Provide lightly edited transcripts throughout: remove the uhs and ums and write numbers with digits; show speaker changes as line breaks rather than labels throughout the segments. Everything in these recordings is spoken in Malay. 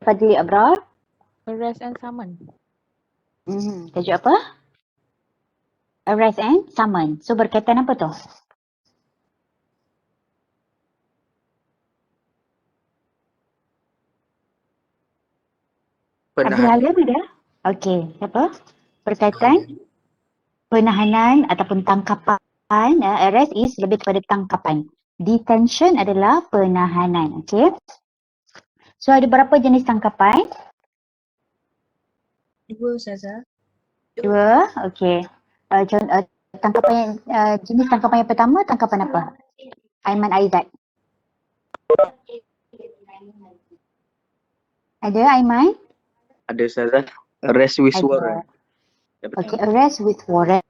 Fadli Abrar?
Arrest and summon.
Tajuk apa? Arrest and summon. So berkaitan apa tu? Abdul Halim ada? Okey, apa? Berkaitan penahanan ataupun tangkapan. Arrest is lebih kepada tangkapan. Detention adalah penahanan. Okey. So ada berapa jenis tangkapan?
2 Ustazah.
2. Okey. Tangkapan jenis tangkapan yang pertama, tangkapan apa? Aiman Aizat. Ada Aiman?
Ada Ustazah. Arrest with warrant.
Okay, arrest with warrant.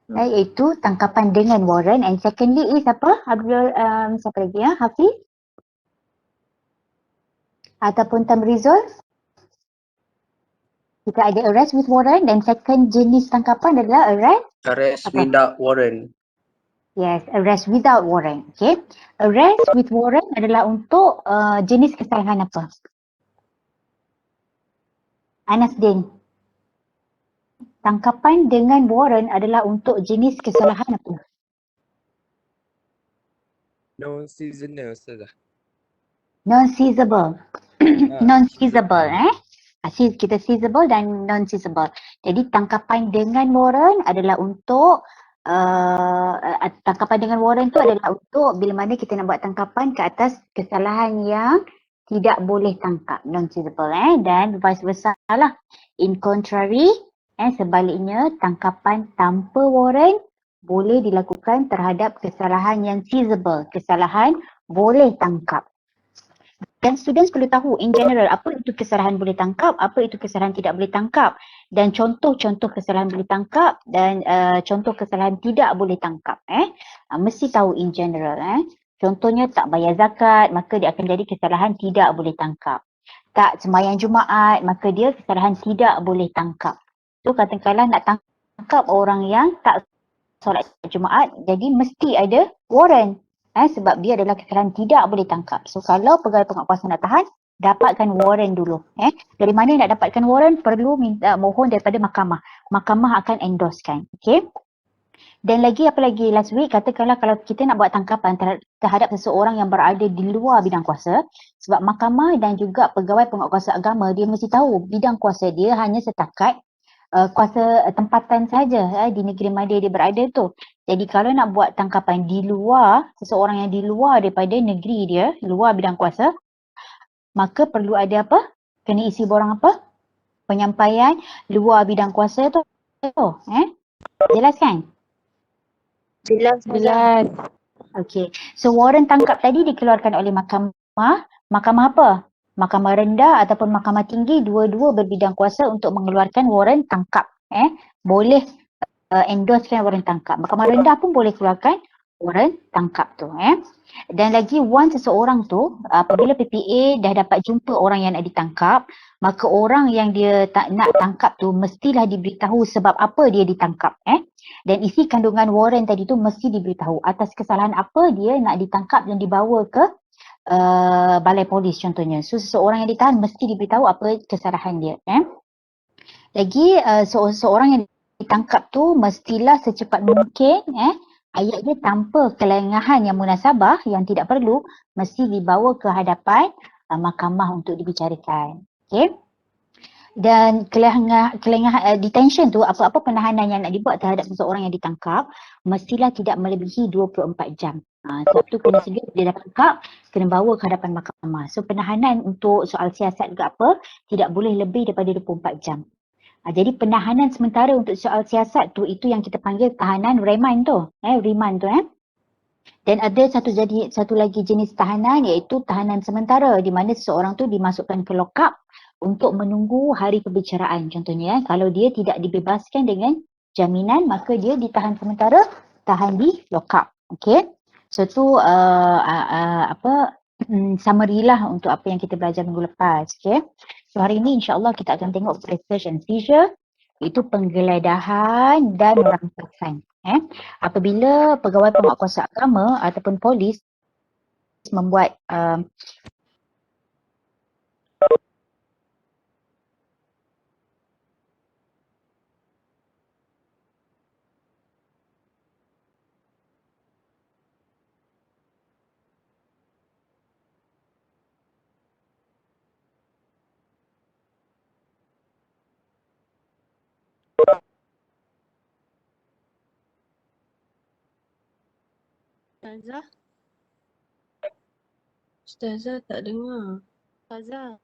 Iaitu tangkapan dengan warrant. And secondly is apa? Abdul, siapa lagi ya? Hafiz? Ataupun Tamrizul? Kita ada arrest with warrant dan second jenis tangkapan adalah
arrest without warrant.
Yes, arrest without warrant. Okay. Arrest with warrant adalah untuk jenis kesalahan apa? Anas Din. Tangkapan dengan warrant adalah untuk jenis kesalahan apa?
Non-seasonal Ustazah.
Non-seizable. Non-seizable kita seizable dan non-seizable. Jadi tangkapan dengan warrant adalah untuk tangkapan dengan warrant tu adalah untuk bila mana kita nak buat tangkapan ke atas kesalahan yang tidak boleh tangkap, non-seizable dan vice versa lah. In contrary, sebaliknya tangkapan tanpa warrant boleh dilakukan terhadap kesalahan yang seizable, kesalahan boleh tangkap. Dan students perlu tahu in general apa itu kesalahan boleh tangkap, apa itu kesalahan tidak boleh tangkap dan contoh-contoh kesalahan boleh tangkap dan contoh kesalahan tidak boleh tangkap. Mesti tahu in general. Contohnya tak bayar zakat, maka dia akan jadi kesalahan tidak boleh tangkap. Tak sembahyang Jumaat, maka dia kesalahan tidak boleh tangkap. So katakanlah nak tangkap orang yang tak solat Jumaat, jadi mesti ada warrant. Sebab dia adalah kesalahan tidak boleh tangkap. So kalau pegawai penguatkuasa nak tahan, dapatkan warrant dulu. Dari mana nak dapatkan warrant? Perlu minta mohon daripada mahkamah. Mahkamah akan endorsekan. Okay. Dan lagi apa lagi last week, katakanlah kalau kita nak buat tangkapan terhadap seseorang yang berada di luar bidang kuasa, sebab mahkamah dan juga pegawai penguatkuasa agama, dia mesti tahu bidang kuasa dia hanya setakat kuasa tempatan saja di negeri mana dia berada tu. Jadi kalau nak buat tangkapan di luar, seseorang yang di luar daripada negeri dia, luar bidang kuasa, maka perlu ada apa? Kena isi borang apa? Penyampaian luar bidang kuasa tu. Jelas kan?
Jelas.
Okey. So warrant tangkap tadi dikeluarkan oleh mahkamah. Mahkamah apa? Mahkamah rendah ataupun mahkamah tinggi, dua-dua berbidang kuasa untuk mengeluarkan warrant tangkap. Boleh endorsekan warrant tangkap. Mahkamah rendah pun boleh keluarkan warrant tangkap tu. Dan lagi once seseorang tu apabila PPA dah dapat jumpa orang yang nak ditangkap, maka orang yang dia nak tangkap tu mestilah diberitahu sebab apa dia ditangkap. Dan isi kandungan warrant tadi tu mesti diberitahu atas kesalahan apa dia nak ditangkap dan dibawa ke balai polis contohnya. So seseorang yang ditahan mesti diberitahu apa kesalahan dia. Lagi seseorang yang ditangkap tu mestilah secepat mungkin ayat dia tanpa kelengahan yang munasabah yang tidak perlu mesti dibawa ke hadapan mahkamah untuk dibicarakan. Okey. Dan kelengahan detention tu, apa-apa penahanan yang nak dibuat terhadap seseorang yang ditangkap mestilah tidak melebihi 24 jam. Sebab tu kena sedia dia dah tangkap, kena bawa ke hadapan mahkamah. So penahanan untuk soal siasat ke apa tidak boleh lebih daripada 24 jam. Jadi penahanan sementara untuk soal siasat tu itu yang kita panggil tahanan remand tu. Remand tu. Dan ada satu lagi jenis tahanan iaitu tahanan sementara di mana seseorang tu dimasukkan ke lock-up untuk menunggu hari pembicaraan. Contohnya kalau dia tidak dibebaskan dengan jaminan maka dia ditahan sementara, tahan di lock-up. Okey. So tu summary lah untuk apa yang kita belajar minggu lepas. Okay. So hari ini insyaAllah kita akan tengok search and seizure, itu penggeledahan dan rampasan. Apabila pegawai penguatkuasa agama ataupun polis membuat
Ustazah. Ustazah tak dengar.
Ustazah.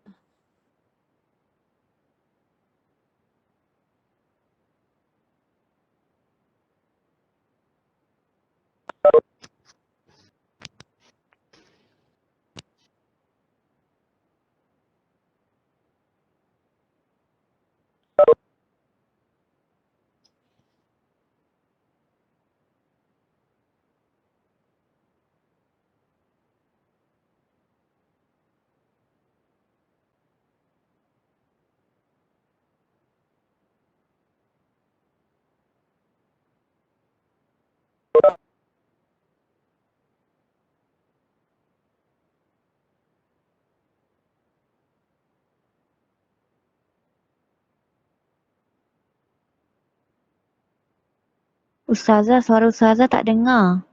Ustazah, suara Ustazah tak dengar.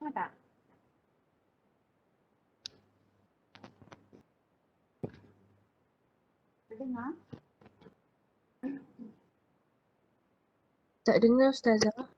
Dengar tak? Dengar?
Tak dengar Ustazah.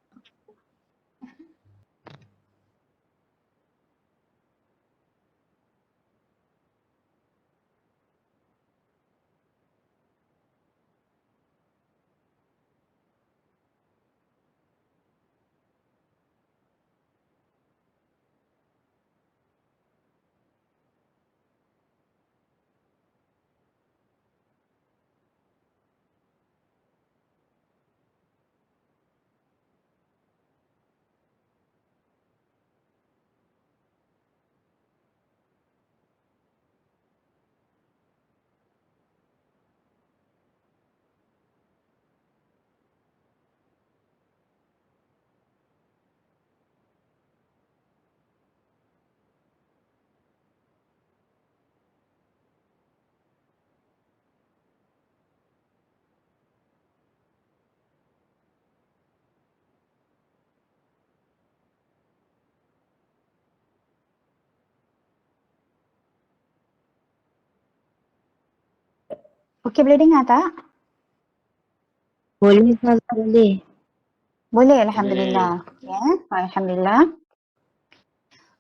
Okey, boleh dengar tak?
Boleh Ustazah, boleh.
Boleh, Alhamdulillah. Okay. Alhamdulillah.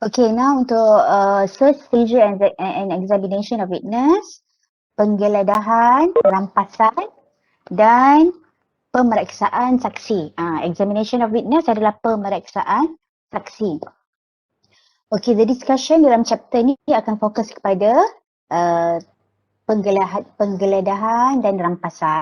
Okay, now untuk search, seizure and examination of witness, penggeledahan, rampasan dan pemeriksaan saksi. Examination of witness adalah pemeriksaan saksi. Okay, the discussion dalam chapter ni akan fokus kepada uh, penggeledahan dan rampasan.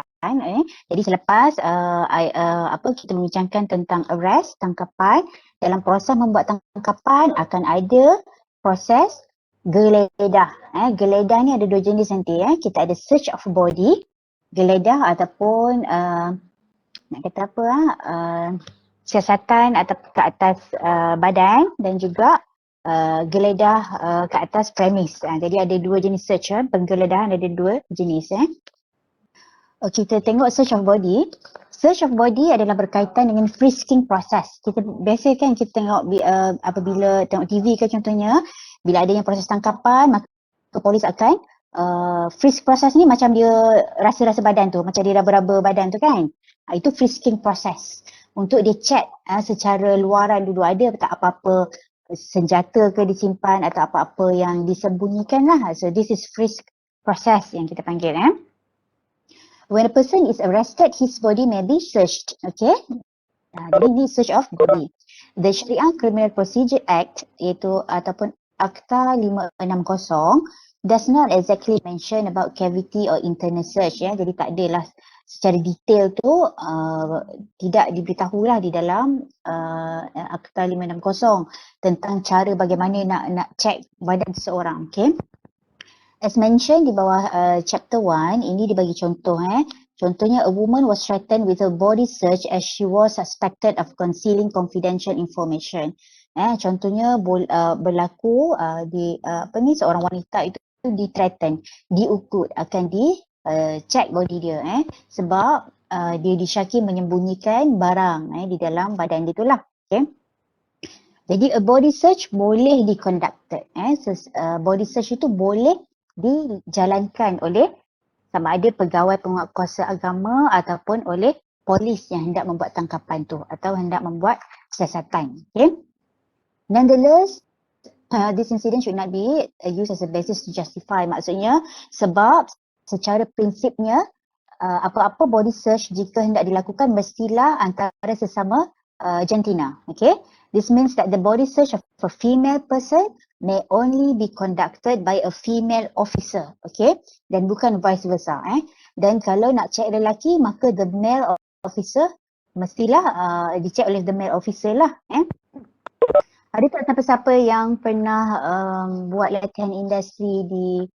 Jadi selepas kita membincangkan tentang arrest, tangkapan, dalam proses membuat tangkapan akan ada proses geledah. Geledah ni ada dua jenis nanti. Kita ada search of body, geledah ataupun nak kata apa siasatan atau ke atas badan, dan juga geledah ke atas premis. Jadi ada dua jenis search. Penggeledahan ada dua jenis. Okay, kita tengok search of body. Search of body adalah berkaitan dengan frisking process. Kita biasa kan kita tengok apabila tengok TV ke contohnya, bila adanya proses tangkapan, maka polis akan frisk proses ni macam dia rasa-rasa badan tu, macam dia raba-raba badan tu kan. Itu frisking process. Untuk dia check secara luaran dulu ada tak apa-apa senjata ke disimpan atau apa-apa yang disembunyikan lah. So this is frisk process yang kita panggil When a person is arrested, his body may be searched. Okay? Jadi ini search of body. The Sharia Criminal Procedure Act iaitu ataupun Akta 560 does not exactly mention about cavity or internal search ya. Jadi tak adalah secara detail tu tidak diberitahulah di dalam Akta 560 tentang cara bagaimana nak check badan seseorang. Okay? As mentioned di bawah chapter 1, ini dibagi contoh Contohnya, a woman was threatened with a body search as she was suspected of concealing confidential information. Contohnya berlaku seorang wanita itu di-threaten, diukut, akan check body dia sebab dia disyaki menyembunyikan barang di dalam badan dia itulah. Okay? Jadi a body search boleh di-conducted. Body search itu boleh dijalankan oleh sama ada pegawai penguatkuasa agama ataupun oleh polis yang hendak membuat tangkapan tu atau hendak membuat siasatan. Okay? Nonetheless, this incident should not be used as a basis to justify. Maksudnya sebab secara prinsipnya apa-apa body search jika hendak dilakukan mestilah antara sesama jantina. Okay? This means that the body search of a female person may only be conducted by a female officer, okay? Dan bukan vice versa. Dan kalau nak check lelaki, maka the male officer mestilah dicek oleh the male officer lah. Ada tak siapa-siapa yang pernah buat latihan industri di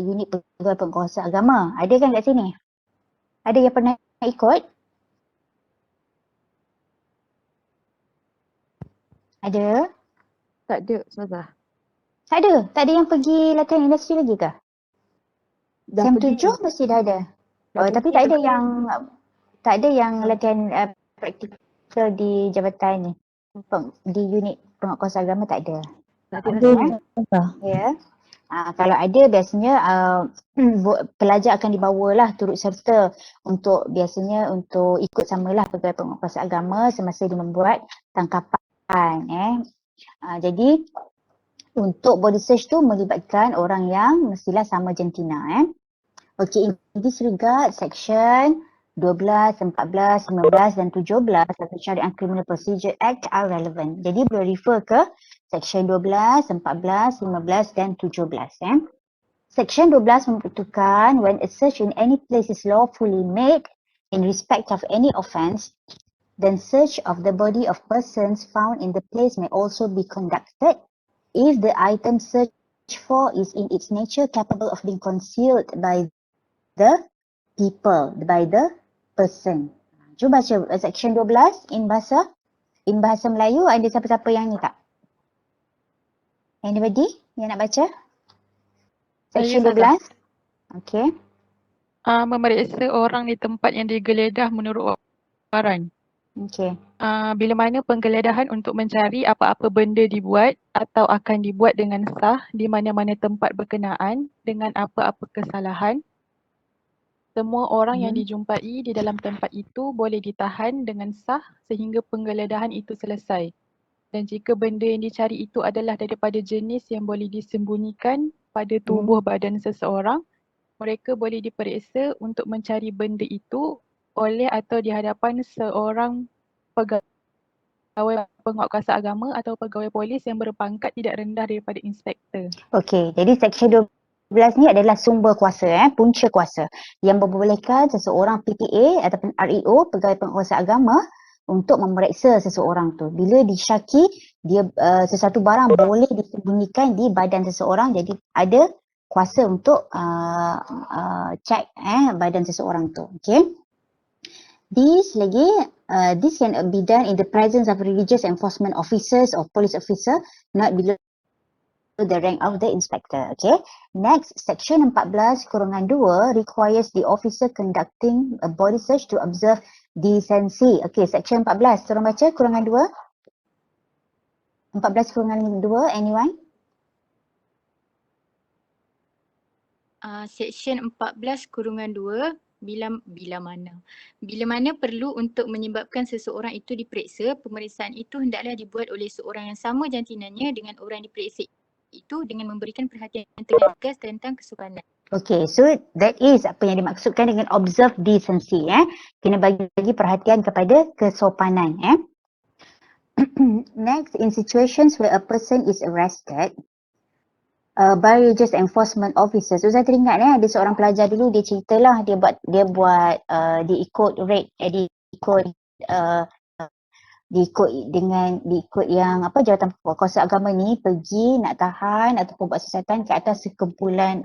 unit pegawai penguasa agama? Ada kan kat sini? Ada yang pernah ikut? Ada?
Tak ada, Ustazah.
Tak ada? Tak ada yang pergi latihan industri lagi ke?
Dah
Sem
pergi.
7 mesti dah ada.
Dah
Tapi
pergi,
tak ada yang latihan praktikal di jabatan ni. Di unit penguatkuasa agama tak ada.
Tak ada.
Ada.
Ya. Kalau ada biasanya pelajar akan dibawalah turut serta untuk biasanya untuk ikut samalah pegawai penguatkuasa agama semasa dia membuat tangkapan. Jadi untuk body search tu melibatkan orang yang mestilah sama jantina. Okay, in this regard, section 12, 14, 15 dan 17 atau Syariah Criminal Procedure Act are relevant. Jadi boleh refer ke section 12, 14, 15 dan 17. Section 12 mempertukarkan when a search in any place is lawfully made in respect of any offence, then search of the body of persons found in the place may also be conducted if the item searched for is in its nature capable of being concealed by the people, by the person. Cuba baca section 12 in bahasa Melayu. Ada siapa-siapa yang ni tak? Anybody yang nak baca? Section
Saya,
12. Okay.
Memeriksa orang di tempat yang digeledah menurut waran.
Okay.
Bila mana penggeledahan untuk mencari apa-apa benda dibuat atau akan dibuat dengan sah di mana-mana tempat berkenaan dengan apa-apa kesalahan, semua orang yang dijumpai di dalam tempat itu boleh ditahan dengan sah sehingga penggeledahan itu selesai. Dan jika benda yang dicari itu adalah daripada jenis yang boleh disembunyikan pada tubuh badan seseorang, mereka boleh diperiksa untuk mencari benda itu oleh atau di hadapan seorang pegawai penguatkuasa agama atau pegawai polis yang berpangkat tidak rendah daripada inspektor.
Okey, jadi section 12 ni adalah sumber kuasa, punca kuasa yang membolehkan seseorang PPA ataupun REO, pegawai penguasa agama, untuk memeriksa seseorang tu. Bila disyaki dia sesuatu barang boleh disembunyikan di badan seseorang, jadi ada kuasa untuk check badan seseorang tu. Okey. This can be done in the presence of religious enforcement officers or police officer not below the rank of the inspector. Okay. Next, section 14-2 requires the officer conducting a body search to observe decency. Okay, section 14. Tolong baca kurangan 2. 14-2, anyone?
Seksyen 14-2 bila mana perlu untuk menyebabkan seseorang itu diperiksa, pemeriksaan itu hendaklah dibuat oleh seorang yang sama jantinanya dengan orang diperiksa itu dengan memberikan perhatian tegas tentang kesopanan.
Okay, so that is apa yang dimaksudkan dengan observe decency. Kena bagi perhatian kepada kesopanan. Next, in situations where a person is arrested by religious enforcement officers. Ustaz teringat ada seorang pelajar dulu, dia ceritalah dia ikut rate, diikut yang jawatan kuasa agama ni pergi nak tahan ataupun buat siasatan ke atas sekumpulan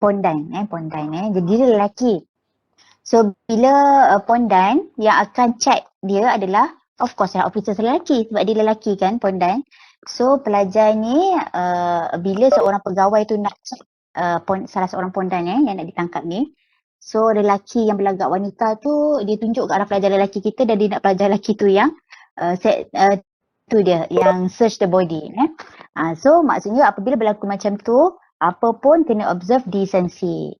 pondan. Jadi dia lelaki. So bila pondan yang akan check dia adalah of course officer lelaki sebab dia lelaki kan pondan. So pelajar ni bila seorang pegawai tu nak check salah seorang pondan yang nak ditangkap ni, so lelaki yang berlagak wanita tu dia tunjuk ke arah pelajar lelaki kita dan dia nak pelajar lelaki tu yang tu dia yang search the body. So maksudnya apabila berlaku macam tu, apa pun kena observe decency.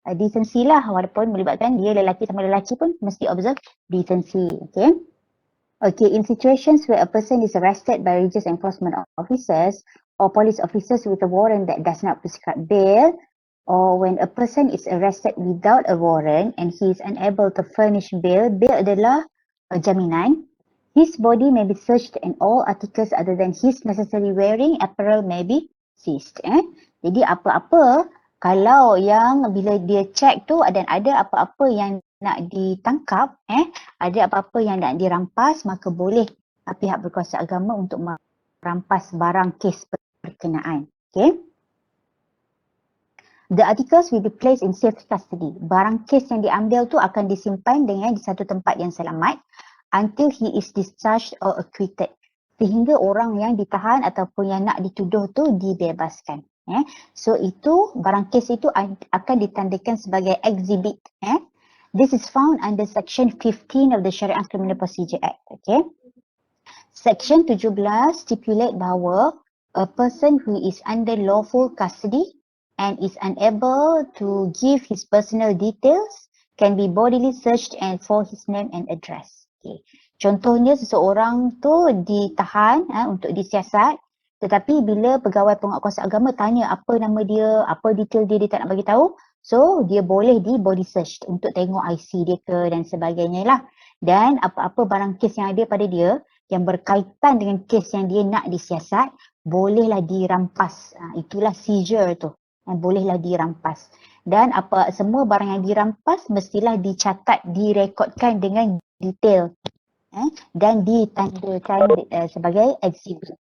Decency lah, walaupun melibatkan dia lelaki sama lelaki pun mesti observe decency. Okay, in situations where a person is arrested by religious enforcement officers or police officers with a warrant that does not prescribe bail, or when a person is arrested without a warrant and he is unable to furnish bail adalah jaminan, his body may be searched and all articles other than his necessary wearing apparel may be seized. Jadi apa-apa kalau yang bila dia check tu dan ada apa-apa yang nak ditangkap, ada apa-apa yang nak dirampas, maka boleh pihak berkuasa agama untuk merampas barang kes berkenaan. Okay. The articles will be placed in safe custody. Barang kes yang diambil tu akan disimpan di satu tempat yang selamat until he is discharged or acquitted. Sehingga orang yang ditahan ataupun yang nak dituduh tu dibebaskan. So itu barang kes itu akan ditandakan sebagai exhibit. This is found under section 15 of the Sharia Criminal Procedure Act. Okay. Section 17 stipulate bahawa a person who is under lawful custody and is unable to give his personal details can be bodily searched and for his name and address. Okay. Contohnya seseorang tu ditahan untuk disiasat, tetapi bila pegawai penguatkuasa agama tanya apa nama dia, apa detail dia tak nak bagi tahu, so dia boleh di body search untuk tengok IC dia ke dan sebagainya lah. Dan apa-apa barang kes yang ada pada dia yang berkaitan dengan kes yang dia nak disiasat, bolehlah dirampas. Itulah seizure tu. Bolehlah dirampas. Dan semua barang yang dirampas mestilah dicatat, direkodkan dengan detail. Dan ditandakan sebagai exhibit.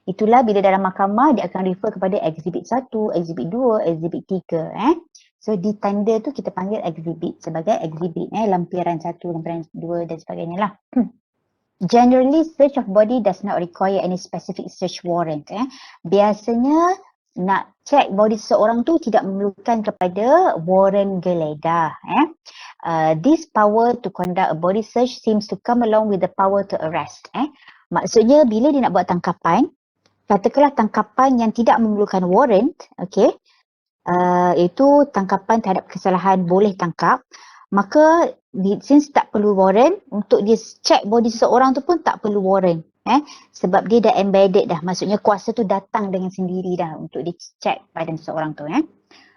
Itulah bila dalam mahkamah dia akan refer kepada exhibit 1, exhibit 2, exhibit 3. So ditanda tu kita panggil exhibit sebagai exhibit, lampiran 1, lampiran 2 dan sebagainya lah. Generally search of body does not require any specific search warrant. Biasanya nak check body seseorang tu tidak memerlukan kepada warrant geledah. This power to conduct a body search seems to come along with the power to arrest. Maksudnya bila dia nak buat tangkapan, katakanlah tangkapan yang tidak memerlukan warrant, okay, itu tangkapan terhadap kesalahan boleh tangkap, maka since tak perlu warrant, untuk dia check body seseorang tu pun tak perlu warrant. Sebab dia dah embedded dah, maksudnya kuasa tu datang dengan sendiri dah untuk dia check badan seseorang tu.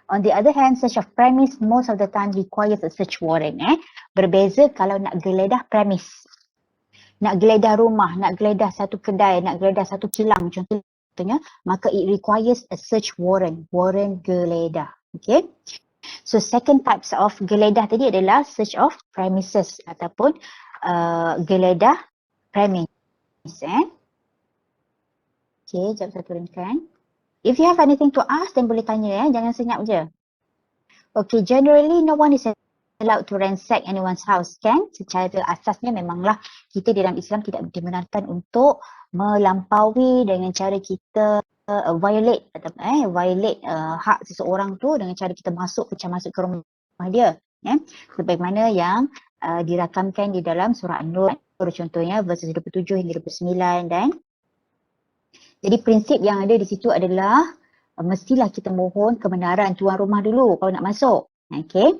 On the other hand, search of premise most of the time requires a search warrant. Berbeza kalau nak geledah premise. Nak geledah rumah, nak geledah satu kedai, nak geledah satu kilang contohnya, maka it requires a search warrant, warrant geledah. Okay. So second types of geledah tadi adalah search of premises ataupun geledah premise. Okay, jap saya turunkan. If you have anything to ask, then boleh tanya jangan senyap je. Okay, generally no one is allowed to ransack anyone's house, kan? Secara asasnya memanglah kita dalam Islam tidak dibenarkan untuk melampaui dengan cara kita violate atau violate hak seseorang tu dengan cara kita pecah masuk ke rumah dia, sebagaimana yang dirakamkan di dalam surah An-Nur, contohnya verses 27 hingga 29. Dan jadi prinsip yang ada di situ adalah mestilah kita mohon kebenaran tuan rumah dulu kalau nak masuk. Okey.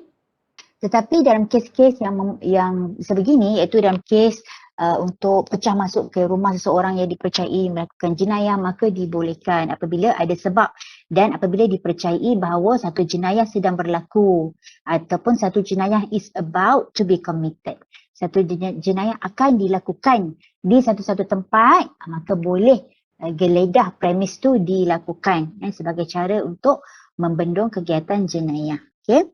Tetapi dalam kes-kes yang sebegini, iaitu dalam kes untuk pecah masuk ke rumah seseorang yang dipercayai melakukan jenayah, maka dibolehkan apabila ada sebab dan apabila dipercayai bahawa satu jenayah sedang berlaku ataupun satu jenayah is about to be committed. Satu jenayah akan dilakukan di satu-satu tempat, maka boleh geledah premis tu dilakukan sebagai cara untuk membendung kegiatan jenayah. Okay.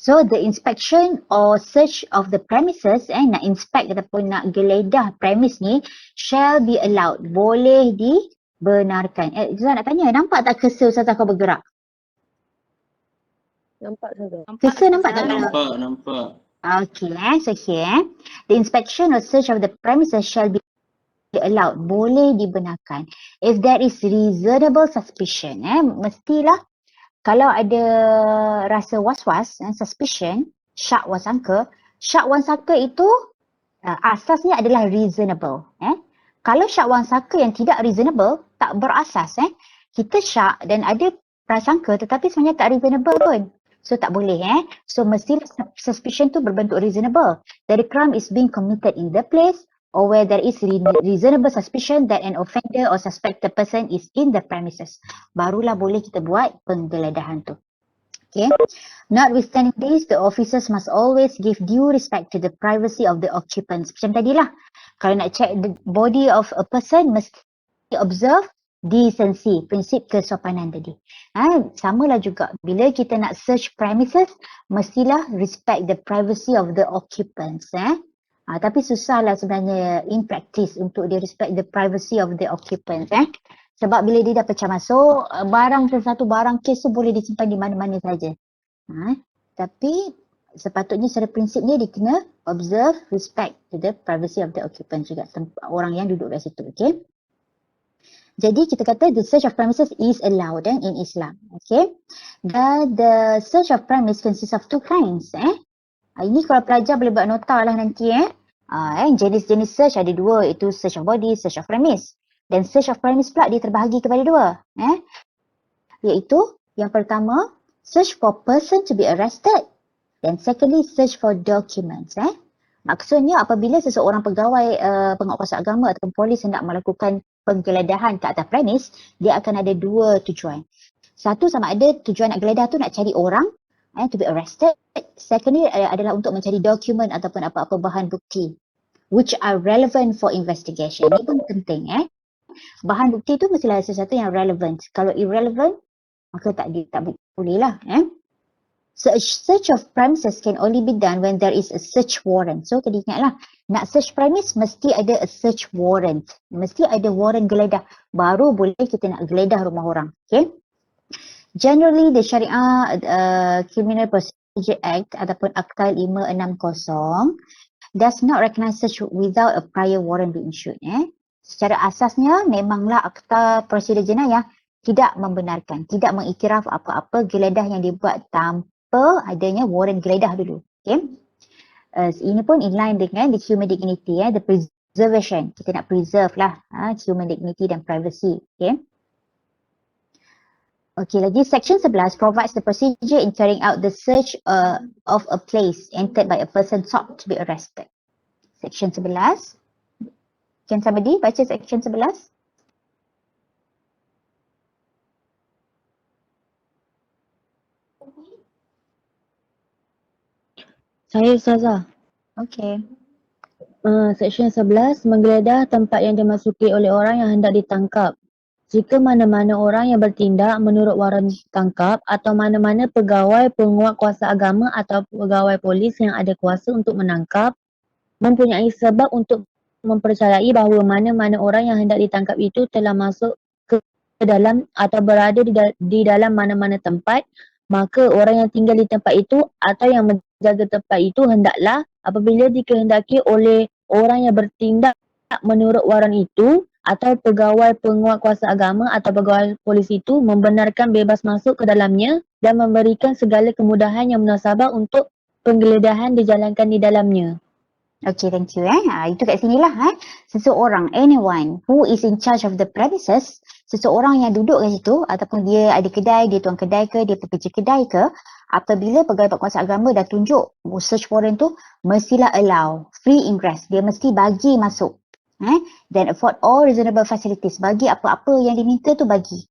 So the inspection or search of the premises, nak inspect ataupun nak geledah premis ni shall be allowed, boleh dibenarkan. Ustazah nak tanya, nampak tak cursor Ustazah kau bergerak?
Nampak saja.
Cursor nampak tak?
Nampak.
Okay, so here, the inspection or search of the premises shall be allowed, boleh dibenarkan. If there is reasonable suspicion, mestilah kalau ada rasa was-was, suspicion, syak wasangka itu asasnya adalah reasonable. Kalau syak wasangka yang tidak reasonable, tak berasas, kita syak dan ada prasangka tetapi sebenarnya tak reasonable pun. So tak boleh. So mesti suspicion tu berbentuk reasonable. That the crime is being committed in the place or where there is reasonable suspicion that an offender or suspected person is in the premises. Barulah boleh kita buat penggeledahan tu. Okay. Notwithstanding this, the officers must always give due respect to the privacy of the occupants. Macam tadilah, kalau nak check the body of a person, mesti observe decency, prinsip kesopanan tadi. Samalah juga, bila kita nak search premises, mestilah respect the privacy of the occupants. Tapi susahlah sebenarnya in practice untuk dia respect the privacy of the occupants. Sebab bila dia dah pecah masuk, sesuatu barang kes tu boleh disimpan di mana-mana saja. Tapi sepatutnya secara prinsipnya dia kena observe, respect to the privacy of the occupants juga, orang yang duduk di situ. Okay. Jadi kita kata the search of premises is allowed in Islam. Okay. Dan the search of premise consists of two kinds. Ini kalau pelajar boleh buat nota lah nanti. Jenis-jenis search ada dua, iaitu search of body, search of premise. Dan search of premise pula dia terbahagi kepada dua. Iaitu yang pertama, search for person to be arrested. Dan secondly, search for documents. Maksudnya apabila seseorang pegawai penguatkuasa agama atau polis hendak melakukan penggeledahan ke atas premis, dia akan ada dua tujuan. Satu, sama ada tujuan nak geledah tu nak cari orang to be arrested. Secondly adalah untuk mencari dokumen ataupun apa-apa bahan bukti which are relevant for investigation. Ini pun penting. Bahan bukti tu mestilah sesuatu yang relevant. Kalau irrelevant, maka tak boleh lah. Search of premises can only be done when there is a search warrant. So tadi ingatlah, nak search premise mesti ada a search warrant. Mesti ada warrant geledah. Baru boleh kita nak geledah rumah orang. Okay. Generally, the Sharia Criminal Procedure Act ataupun Akta 560 does not recognize search without a prior warrant being issued. Secara asasnya memanglah Akta Prosedur Jenayah tidak membenarkan, tidak mengiktiraf apa-apa geledah yang dibuat tanpa adanya warrant geledah dulu. Okay. Ini pun in line dengan the human dignity, the preservation. Kita nak preserve lah human dignity dan privacy. Okay. Okay, lagi section 11 provides the procedure in carrying out the search of a place entered by a person sought to be arrested. Section 11. Can somebody baca section 11?
Saya Ustazah.
Okay.
Section 11, menggeledah tempat yang dimasuki oleh orang yang hendak ditangkap. Jika mana-mana orang yang bertindak menurut waran tangkap atau mana-mana pegawai penguatkuasa agama atau pegawai polis yang ada kuasa untuk menangkap mempunyai sebab untuk mempercayai bahawa mana-mana orang yang hendak ditangkap itu telah masuk ke dalam atau berada di dalam mana-mana tempat, maka orang yang tinggal di tempat itu atau yang menjaga tempat itu hendaklah apabila dikehendaki oleh orang yang bertindak menurut waran itu atau pegawai penguat kuasa agama atau pegawai polis itu membenarkan bebas masuk ke dalamnya dan memberikan segala kemudahan yang munasabah untuk penggeledahan dijalankan di dalamnya.
Okay, thank you. Itu kat sini lah. Seseorang, anyone who is in charge of the premises, seseorang yang duduk kat situ ataupun dia ada kedai, dia tuan kedai ke, dia pekerja kedai ke, apabila pegawai kuasa agama dah tunjuk search warrant tu, mestilah allow free ingress. Dia mesti bagi masuk. Then afford all reasonable facilities. Bagi apa-apa yang diminta tu bagi.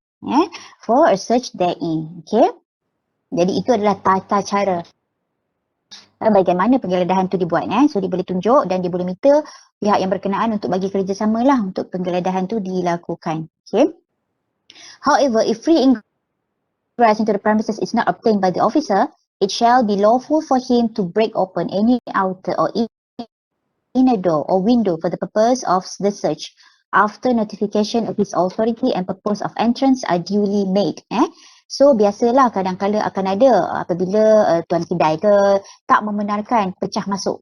For a search therein. Okay. Jadi itu adalah tata cara bagaimana penggeledahan tu dibuat. So dia boleh tunjuk dan dia boleh minta pihak yang berkenaan untuk bagi kerjasama lah untuk penggeledahan tu dilakukan. Okay. However, if free ingress into the premises is not obtained by the officer, it shall be lawful for him to break open any outer or inner door or window for the purpose of the search after notification of his authority and purpose of entrance are duly made. So biasalah kadang-kala akan ada apabila tuan kedai ke tak membenarkan pecah masuk.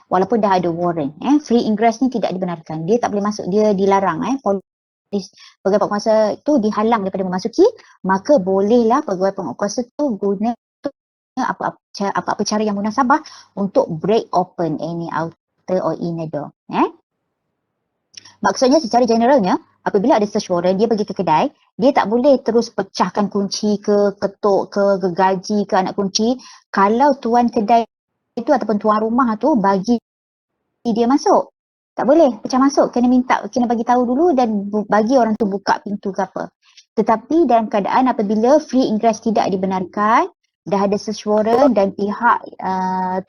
Walaupun dah ada warrant. Free ingress ni tidak dibenarkan. Dia tak boleh masuk, dia dilarang. Polis pegawai penguasa tu dihalang daripada memasuki, maka bolehlah pegawai penguasa tu guna apa-apa cara yang munasabah untuk break open any outer or inner door. Maksudnya secara generalnya, apabila ada search warrant, dia pergi ke kedai, dia tak boleh terus pecahkan kunci ke, ketuk ke, gergaji ke anak kunci kalau tuan kedai itu ataupun tuan rumah tu bagi dia masuk. Tak boleh pecah masuk, kena bagi tahu dulu dan bagi orang tu buka pintu ke apa. Tetapi dalam keadaan apabila free ingress tidak dibenarkan, dah ada search warrant dan pihak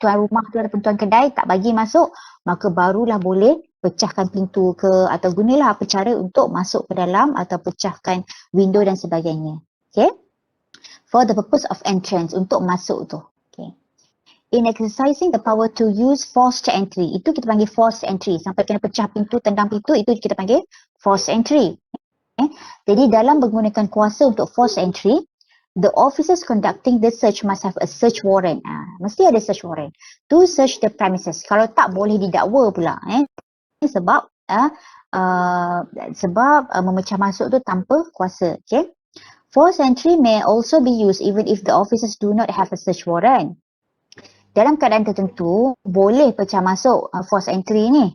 tuan rumah tu ataupun tuan kedai tak bagi masuk, maka barulah boleh pecahkan pintu ke atau gunalah apa cara untuk masuk ke dalam atau pecahkan window dan sebagainya. Okay. For the purpose of entrance, untuk masuk tu. Okay. In exercising the power to use forced entry, itu kita panggil forced entry. Sampai kena pecah pintu, tendang pintu, itu kita panggil forced entry. Jadi dalam menggunakan kuasa untuk forced entry, the officers conducting the search must have a search warrant. Mesti ada search warrant to search the premises. Kalau tak, boleh didakwa pula. Sebab memecah masuk tu tanpa kuasa. Okay. Forced entry may also be used even if the officers do not have a search warrant. Dalam keadaan tertentu, boleh pecah masuk forced entry ni.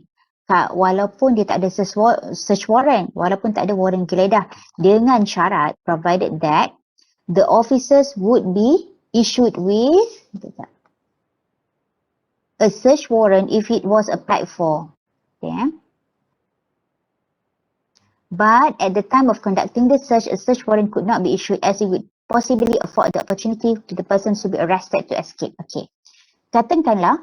Walaupun dia tak ada search warrant, walaupun tak ada warrant geledah, dengan syarat provided that the officers would be issued with a search warrant if it was applied for. Okay. But at the time of conducting the search, a search warrant could not be issued as it would possibly afford the opportunity to the person to be arrested to escape. Okay. Katakanlah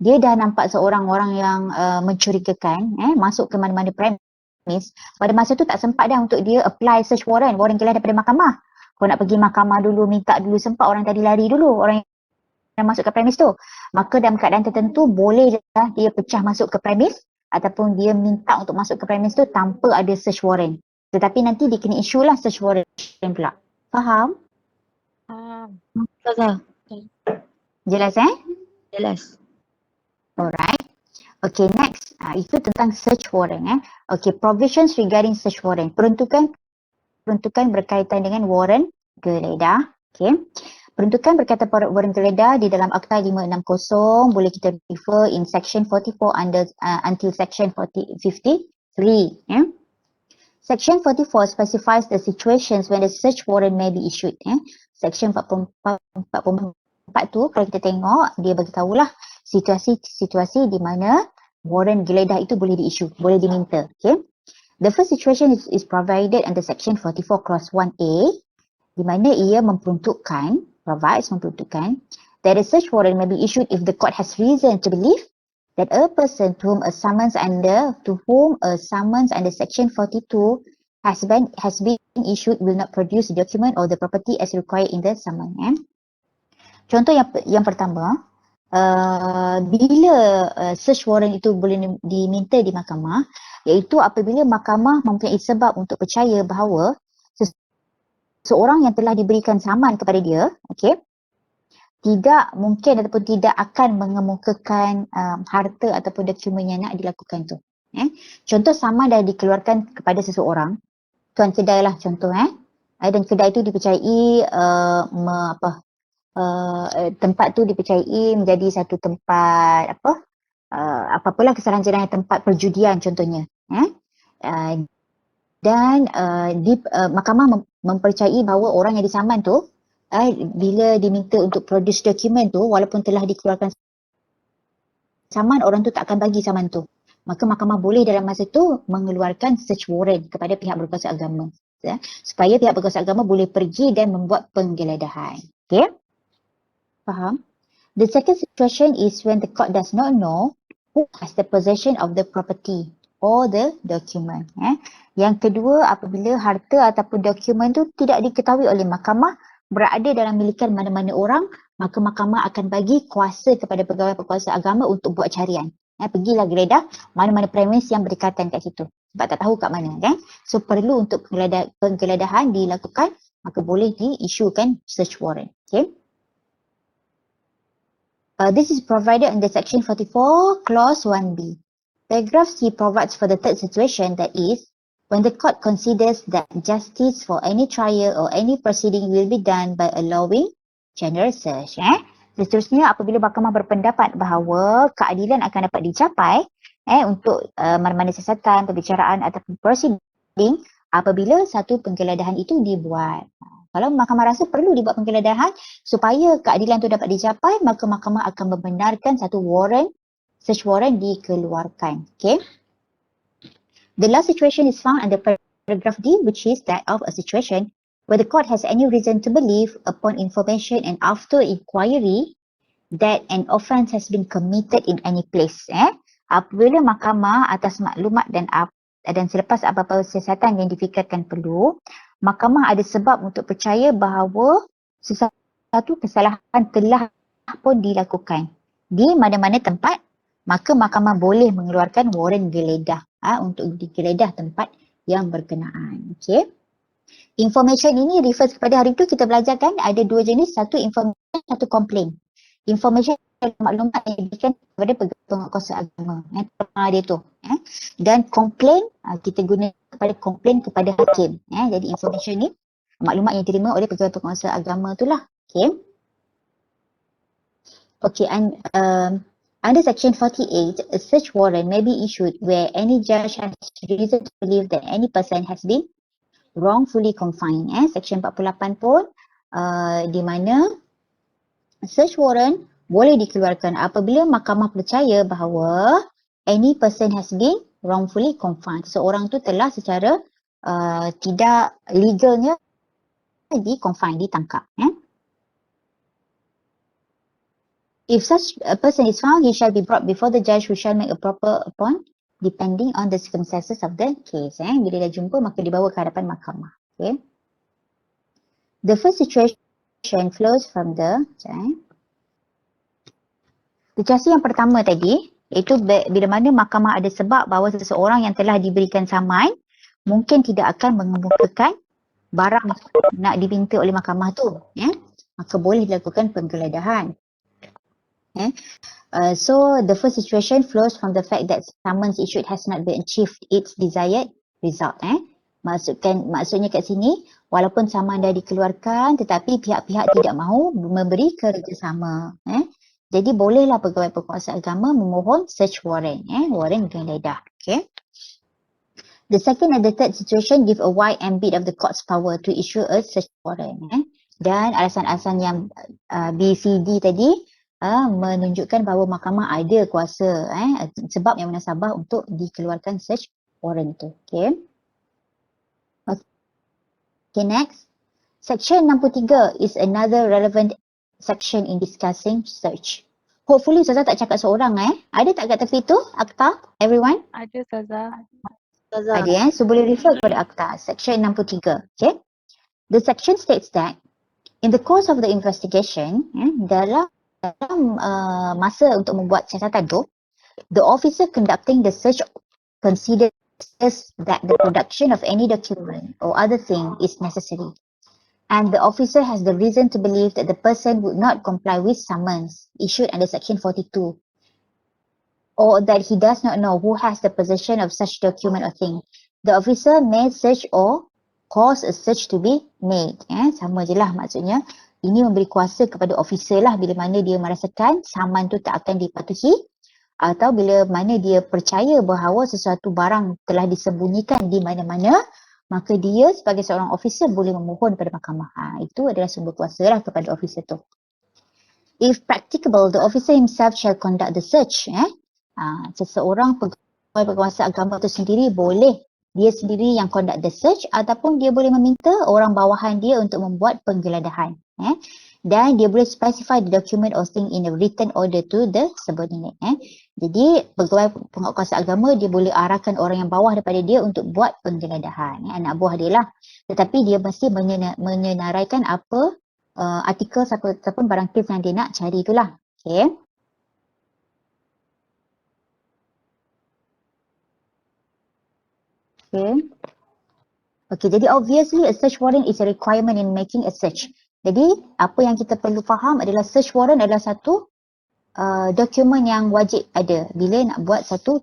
dia dah nampak seorang orang yang mencurigakan masuk ke mana-mana premis. Pada masa tu tak sempat dah untuk dia apply search warrant geledah daripada mahkamah. Kau nak pergi mahkamah dulu, minta dulu, sempat orang tadi lari dulu, orang yang masuk ke premis tu. Maka dalam keadaan tertentu boleh dah dia pecah masuk ke premis ataupun dia minta untuk masuk ke premis tu tanpa ada search warrant. Tetapi nanti dia kena issue lah search warrant pula. Faham?
Ustazah,
Jelas
jelas.
Alright. Okay, next. Itu tentang search warrant. Okay, provisions regarding search warrant. Peruntukan berkaitan dengan warrant geledah. Okay. Peruntukan berkaitan warrant geledah di dalam Akta 560 boleh kita refer in section 44 until section 53. Section 44 specifies the situations when the search warrant may be issued. Section 44 tu kalau kita tengok, dia bagi tahulah situasi di mana warrant geledah itu boleh di-issue, boleh diminta. Okay. The first situation is provided under section 44 clause 1A, di mana ia memperuntukkan that a search warrant may be issued if the court has reason to believe that a person to whom a summons under section 42 has been issued will not produce the document or the property as required in the summons. Contoh yang pertama, bila search warrant itu boleh diminta di mahkamah, iaitu apabila mahkamah mempunyai sebab untuk percaya bahawa seorang yang telah diberikan saman kepada dia, okay, tidak mungkin ataupun tidak akan mengemukakan harta ataupun dokumen yang nak dilakukan tu. Contoh saman dah dikeluarkan kepada seseorang, tuan kedai lah contoh dan kedai tu dipercayai tempat tu dipercayai menjadi satu tempat apa-apalah kesalahan jenayah, tempat perjudian contohnya. Dan mahkamah mempercayai bahawa orang yang disaman tu bila diminta untuk produce dokumen tu, walaupun telah dikeluarkan saman, orang tu tak akan bagi saman tu. Maka mahkamah boleh dalam masa tu mengeluarkan search warrant kepada pihak berkuasa agama supaya pihak berkuasa agama boleh pergi dan membuat penggeledahan. Okay? Faham? The second situation is when the court does not know who has the possession of the property or the document. Yang kedua, apabila harta ataupun dokumen tu tidak diketahui oleh mahkamah berada dalam milikan mana-mana orang, maka mahkamah akan bagi kuasa kepada pegawai berkuasa agama untuk buat carian. Pergilah geledah mana-mana premis yang berdekatan kat situ. Sebab tak tahu kat mana kan. So perlu untuk penggeledahan dilakukan, maka boleh diisukan search warrant. Okay. This is provided under section 44 clause 1B. Paragraph C provides for the third situation, that is, when the court considers that justice for any trial or any proceeding will be done by allowing general search. Seterusnya, apabila mahkamah berpendapat bahawa keadilan akan dapat dicapai untuk mana-mana siasatan, perbicaraan ataupun proceeding apabila satu penggeledahan itu dibuat. Kalau mahkamah rasa perlu dibuat penggeledahan supaya keadilan itu dapat dicapai, maka mahkamah akan membenarkan satu warrant, search warrant dikeluarkan. Okay. The last situation is found under paragraph D, which is that of a situation where the court has any reason to believe upon information and after inquiry that an offence has been committed in any place. Apabila mahkamah atas maklumat dan selepas apa-apa siasatan yang difikirkan perlu, mahkamah ada sebab untuk percaya bahawa sesuatu kesalahan telah pun dilakukan di mana-mana tempat, maka mahkamah boleh mengeluarkan warrant geledah untuk digeledah tempat yang berkenaan. Okay. Information ini refers kepada hari itu kita belajar kan ada dua jenis, satu information, satu complaint. Information maklumat yang diberikan kepada pegawai penguasa agama, dia tu. Dan complaint kita guna kepada complaint kepada hakim. Jadi information ni maklumat yang diterima oleh pegawai penguasa agama itulah. Okay. Okay, and under section 48, a search warrant may be issued where any judge has reason to believe that any person has been wrongfully confined. Section 48 pun di mana search warrant boleh dikeluarkan apabila mahkamah percaya bahawa any person has been wrongfully confined. Seorang tu telah secara tidak legalnya ditangkap. If such a person is found, he shall be brought before the judge who shall make a proper upon depending on the circumstances of the case. Bila dah jumpa, maka dibawa ke hadapan mahkamah. Okay. The first situation flows from the situasi yang pertama tadi, iaitu bila mana mahkamah ada sebab bahawa seseorang yang telah diberikan saman mungkin tidak akan mengemukakan barang nak diminta oleh mahkamah tu. Maka boleh dilakukan penggeledahan. So the first situation flows from the fact that summons issued has not been achieved its desired result. Maksudnya kat sini, walaupun saman dah dikeluarkan tetapi pihak-pihak tidak mahu memberi kerjasama. Jadi bolehlah pegawai penguasa agama memohon search warrant. Warrant geledah. Okay. The second and the third situation give a wide ambit of the court's power to issue a search warrant. Dan alasan-alasan yang BCD tadi menunjukkan bahawa mahkamah ada kuasa sebab yang munasabah untuk dikeluarkan search warrant tu. Okay. Okay, next. Section 63 is another relevant section in discussing search. Hopefully Ustazah tak cakap seorang Ada tak kat tepi tu akta? Everyone?
Ada Ustazah.
Ada So boleh refer kepada akta. Section 63. Okay. The section states that in the course of the investigation, dalam masa untuk membuat siasatan tu, the officer conducting the search considers that the production of any document or other thing is necessary, and the officer has the reason to believe that the person would not comply with summons issued under section 42. or that he does not know who has the possession of such document or thing. The officer may search or cause a search to be made. Sama je lah maksudnya. Ini memberi kuasa kepada officer lah bila mana dia merasakan saman tu tak akan dipatuhi atau bila mana dia percaya bahawa sesuatu barang telah disembunyikan di mana-mana, maka dia sebagai seorang officer boleh memohon pada mahkamah. Itu adalah sumber kuasa lah kepada officer tu. If practicable, the officer himself shall conduct the search. Seseorang pegawai berkuasa agama tu sendiri boleh dia sendiri yang conduct the search ataupun dia boleh meminta orang bawahan dia untuk membuat penggeledahan. Dan dia boleh specify the document or thing in a written order to the subordinate. Jadi pegawai penguatkuasa agama dia boleh arahkan orang yang bawah daripada dia untuk buat penggeledahan. Anak buah dia lah. Tetapi dia mesti menyenaraikan apa artikel ataupun barang kes yang dia nak cari itulah. Okay. Okay, jadi obviously a search warrant is a requirement in making a search. Jadi apa yang kita perlu faham adalah search warrant adalah satu dokumen yang wajib ada bila nak buat satu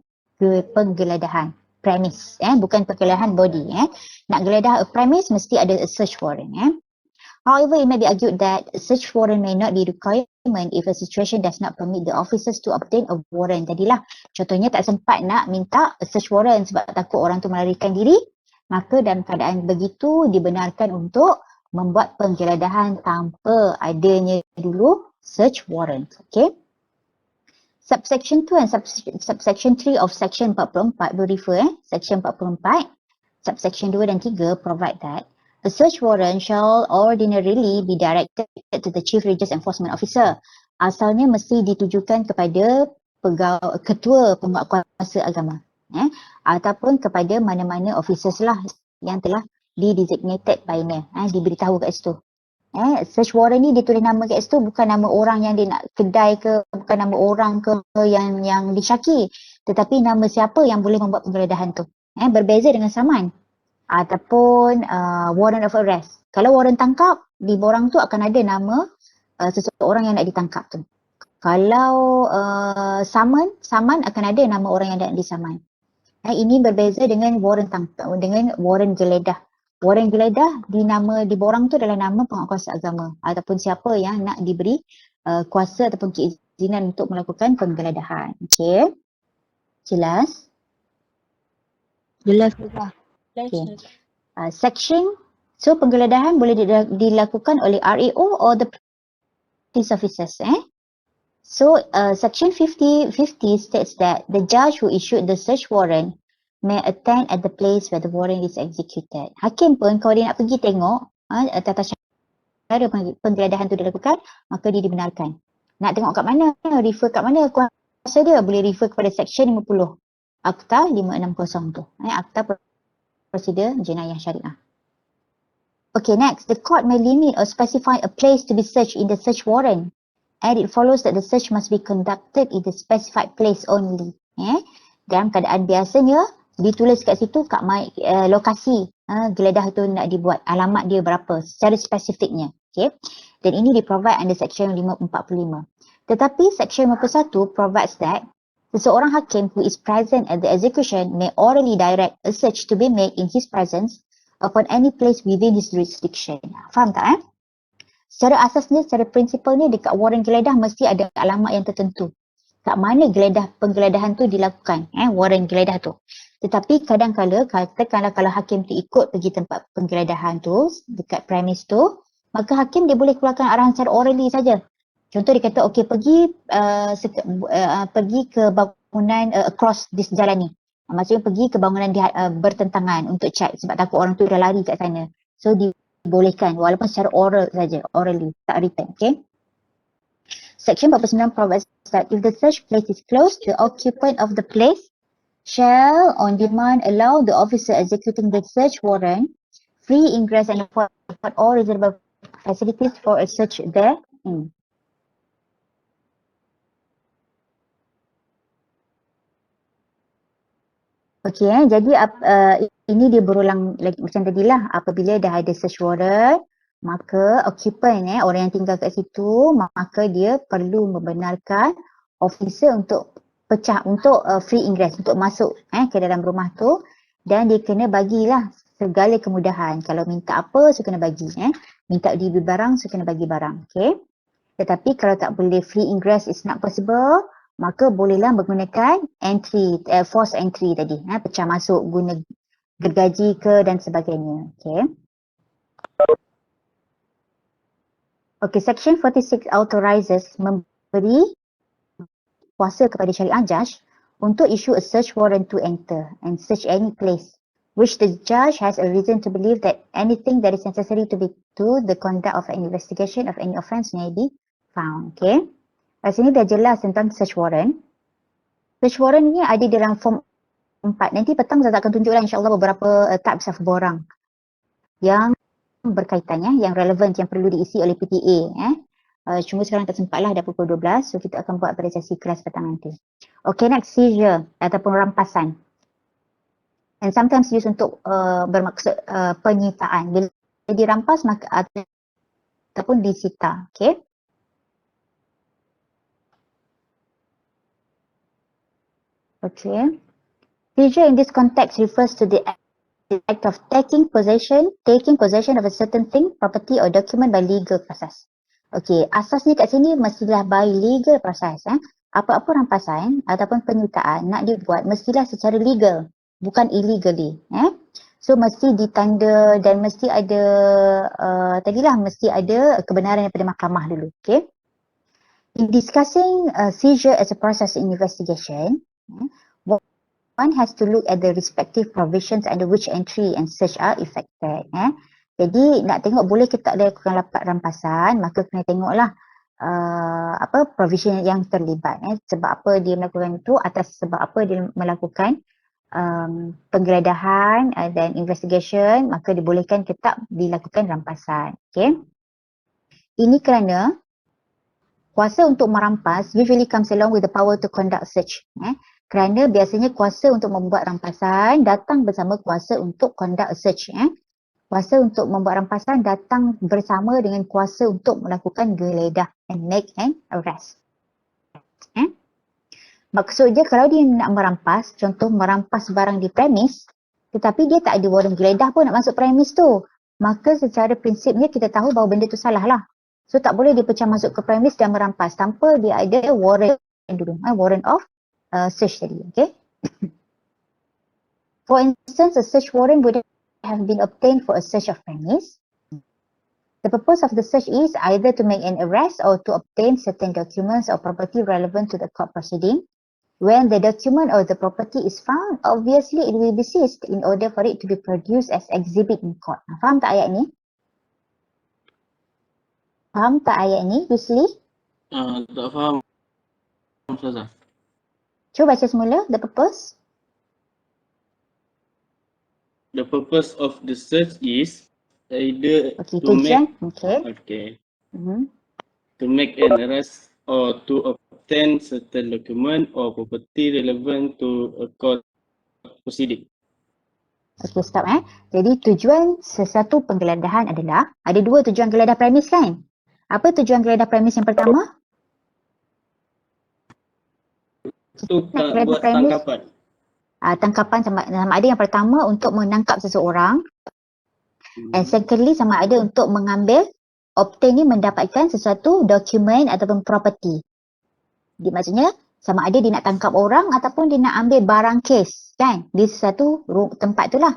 penggeledahan premise, bukan penggeledahan body. Nak geledah a premise mesti ada a search warrant. However, it may be argued that a search warrant may not be requirement if a situation does not permit the officers to obtain a warrant. Tadilah contohnya tak sempat nak minta a search warrant sebab takut orang tu melarikan diri, maka dalam keadaan begitu dibenarkan untuk membuat penggeledahan tanpa adanya dulu search warrant. Okay. Subsection 2 and subsection 3 of section 44 do refer section 44, subsection 2 dan 3 provide that a search warrant shall ordinarily be directed to the Chief Religious Enforcement Officer. Asalnya mesti ditujukan kepada ketua penguatkuasa agama. Ataupun kepada mana-mana officers lah yang telah di-designated by-nya. Diberitahu kat situ. Search warrant ni dia tulis nama kat situ bukan nama orang yang dia nak kedai ke, bukan nama orang ke yang disyaki. Tetapi nama siapa yang boleh membuat penggeledahan tu. Berbeza dengan saman. Ataupun warrant of arrest. Kalau warrant tangkap, di borang tu akan ada nama seseorang yang nak ditangkap tu. Kalau saman akan ada nama orang yang nak disaman. Ini berbeza dengan warrant tangkap, dengan warrant geledah. Warrant geledah di borang tu adalah nama penguatkuasa agama ataupun siapa yang nak diberi kuasa ataupun keizinan untuk melakukan penggeledahan. Okay. Jelas?
Jelas.
Okay. Section, so penggeledahan boleh dilakukan oleh RAO or the police officers. So section 50 states that the judge who issued the search warrant may attend at the place where the warrant is executed. Hakim pun kalau dia nak pergi tengok tata cara penggeledahan tu dilakukan, maka dia dibenarkan. Nak tengok kat mana, refer kat mana kuasa dia, boleh refer kepada section 50 Akta 560 tu. Akta Prosedur Jenayah Syariah. Okay, next. The court may limit or specify a place to be searched in the search warrant. And it follows that the search must be conducted in the specified place only. Dalam keadaan biasanya, ditulis kat situ kat lokasi geledah tu nak dibuat. Alamat dia berapa secara spesifiknya. Okay. Dan ini di-provide under section 545. Tetapi section 51 provides that seseorang hakim who is present at the execution may orally direct a search to be made in his presence upon any place within his jurisdiction. Faham tak? Secara asasnya, secara prinsipalnya dekat warrant geledah mesti ada alamat yang tertentu. Kat mana penggeledahan tu dilakukan, warrant geledah tu. Tetapi kadang-kala, katakanlah kalau hakim tu ikut pergi tempat penggeledahan tu, dekat premis tu, maka hakim dia boleh keluarkan arahan secara orally saja. Contoh dia kata, okey pergi ke bangunan across this jalan ni. Maksudnya pergi ke bangunan bertentangan untuk check sebab takut orang tu dah lari kat sana. So dibolehkan walaupun secara oral saja, orally, tak written. Okay. Section 49 provides that if the search place is closed, the occupant of the place shall on demand allow the officer executing the search warrant free ingress and afford all reasonable facilities for a search there. Okey, jadi ini dia berulang lagi macam tadilah, apabila dah ada search warrant, maka occupant orang yang tinggal kat situ, maka dia perlu membenarkan officer untuk pecah untuk free ingress, untuk masuk ke dalam rumah tu, dan dia kena bagilah segala kemudahan. Kalau minta apa, so kena bagi. Minta dibeli barang, so kena bagi barang. Okay. Tetapi kalau tak boleh, free ingress is not possible, maka bolehlah menggunakan entry, force entry tadi. Pecah masuk guna gergaji ke dan sebagainya. Okay. Okay, Section 46 authorizes memberi kuasa kepada syariah judge untuk issue a search warrant to enter and search any place which the judge has a reason to believe that anything that is necessary to the conduct of an investigation of any offence may be found. Okay. Kat sini dah jelas tentang search warrant. Search warrant ni ada dalam form 4. Nanti petang saya akan tunjuklah insyaAllah beberapa types of borang yang berkaitan, yang relevan, yang perlu diisi oleh PTA. Cuma sekarang tak sempat lah, dah pukul 12. So kita akan buat pada sesi kelas petang nanti. Okay, next, seizure ataupun rampasan. And sometimes used untuk bermaksud penyitaan. Bila dirampas maka ataupun disita. Okay. Okay. Seizure in this context refers to the act of taking possession of a certain thing, property or document by legal process. Okay, asasnya kat sini mestilah by legal process. Apa-apa rampasan ataupun penyitaan nak dibuat mestilah secara legal, bukan illegally. So mesti ditanda dan mesti ada mesti ada kebenaran daripada mahkamah dulu. Okay. In discussing seizure as a process in investigation, one has to look at the respective provisions under which entry and search are effected. Jadi nak tengok boleh ke tak lakukan rampasan, maka kena tengoklah provision yang terlibat. Sebab apa dia melakukan itu, atas sebab apa dia melakukan penggeledahan dan investigation, maka dibolehkan ke tak dilakukan rampasan. Okay. Ini kerana kuasa untuk merampas usually comes along with the power to conduct search. Kerana biasanya kuasa untuk membuat rampasan datang bersama kuasa untuk conduct a search. Kuasa untuk membuat rampasan datang bersama dengan kuasa untuk melakukan geledah and make an arrest. Maksudnya kalau dia nak merampas, contoh merampas barang di premis, tetapi dia tak ada warrant geledah pun nak masuk premis tu, maka secara prinsipnya kita tahu bahawa benda tu salah lah. So tak boleh dia pecah masuk ke premis dan merampas tanpa dia ada warrant dulu, warrant of search tadi. Okay. For instance, a search warrant would have been obtained for a search of premise. The purpose of the search is either to make an arrest or to obtain certain documents or property relevant to the court proceeding. When the document or the property is found, obviously it will be seized in order for it to be produced as exhibit in court. Faham tak ayat ni? Faham tak ayat ni, Yusli?
Tak faham, Ustazah.
Cuba baca semula, the purpose.
The purpose of the search is either
Okay,
to make
tujuan.
to make an arrest or to obtain certain document or property relevant to a court proceeding.
Okay, stop Jadi tujuan sesuatu penggeledahan adalah, ada dua tujuan geledah premis kan? Apa tujuan geledah premis yang pertama?
Itu buat tangkapan.
Tangkapan sama ada yang pertama untuk menangkap seseorang, and secondly sama ada untuk mengambil, obtain ni mendapatkan sesuatu dokumen ataupun property. Dia maksudnya sama ada dia nak tangkap orang ataupun dia nak ambil barang kes kan di sesuatu tempat tu lah.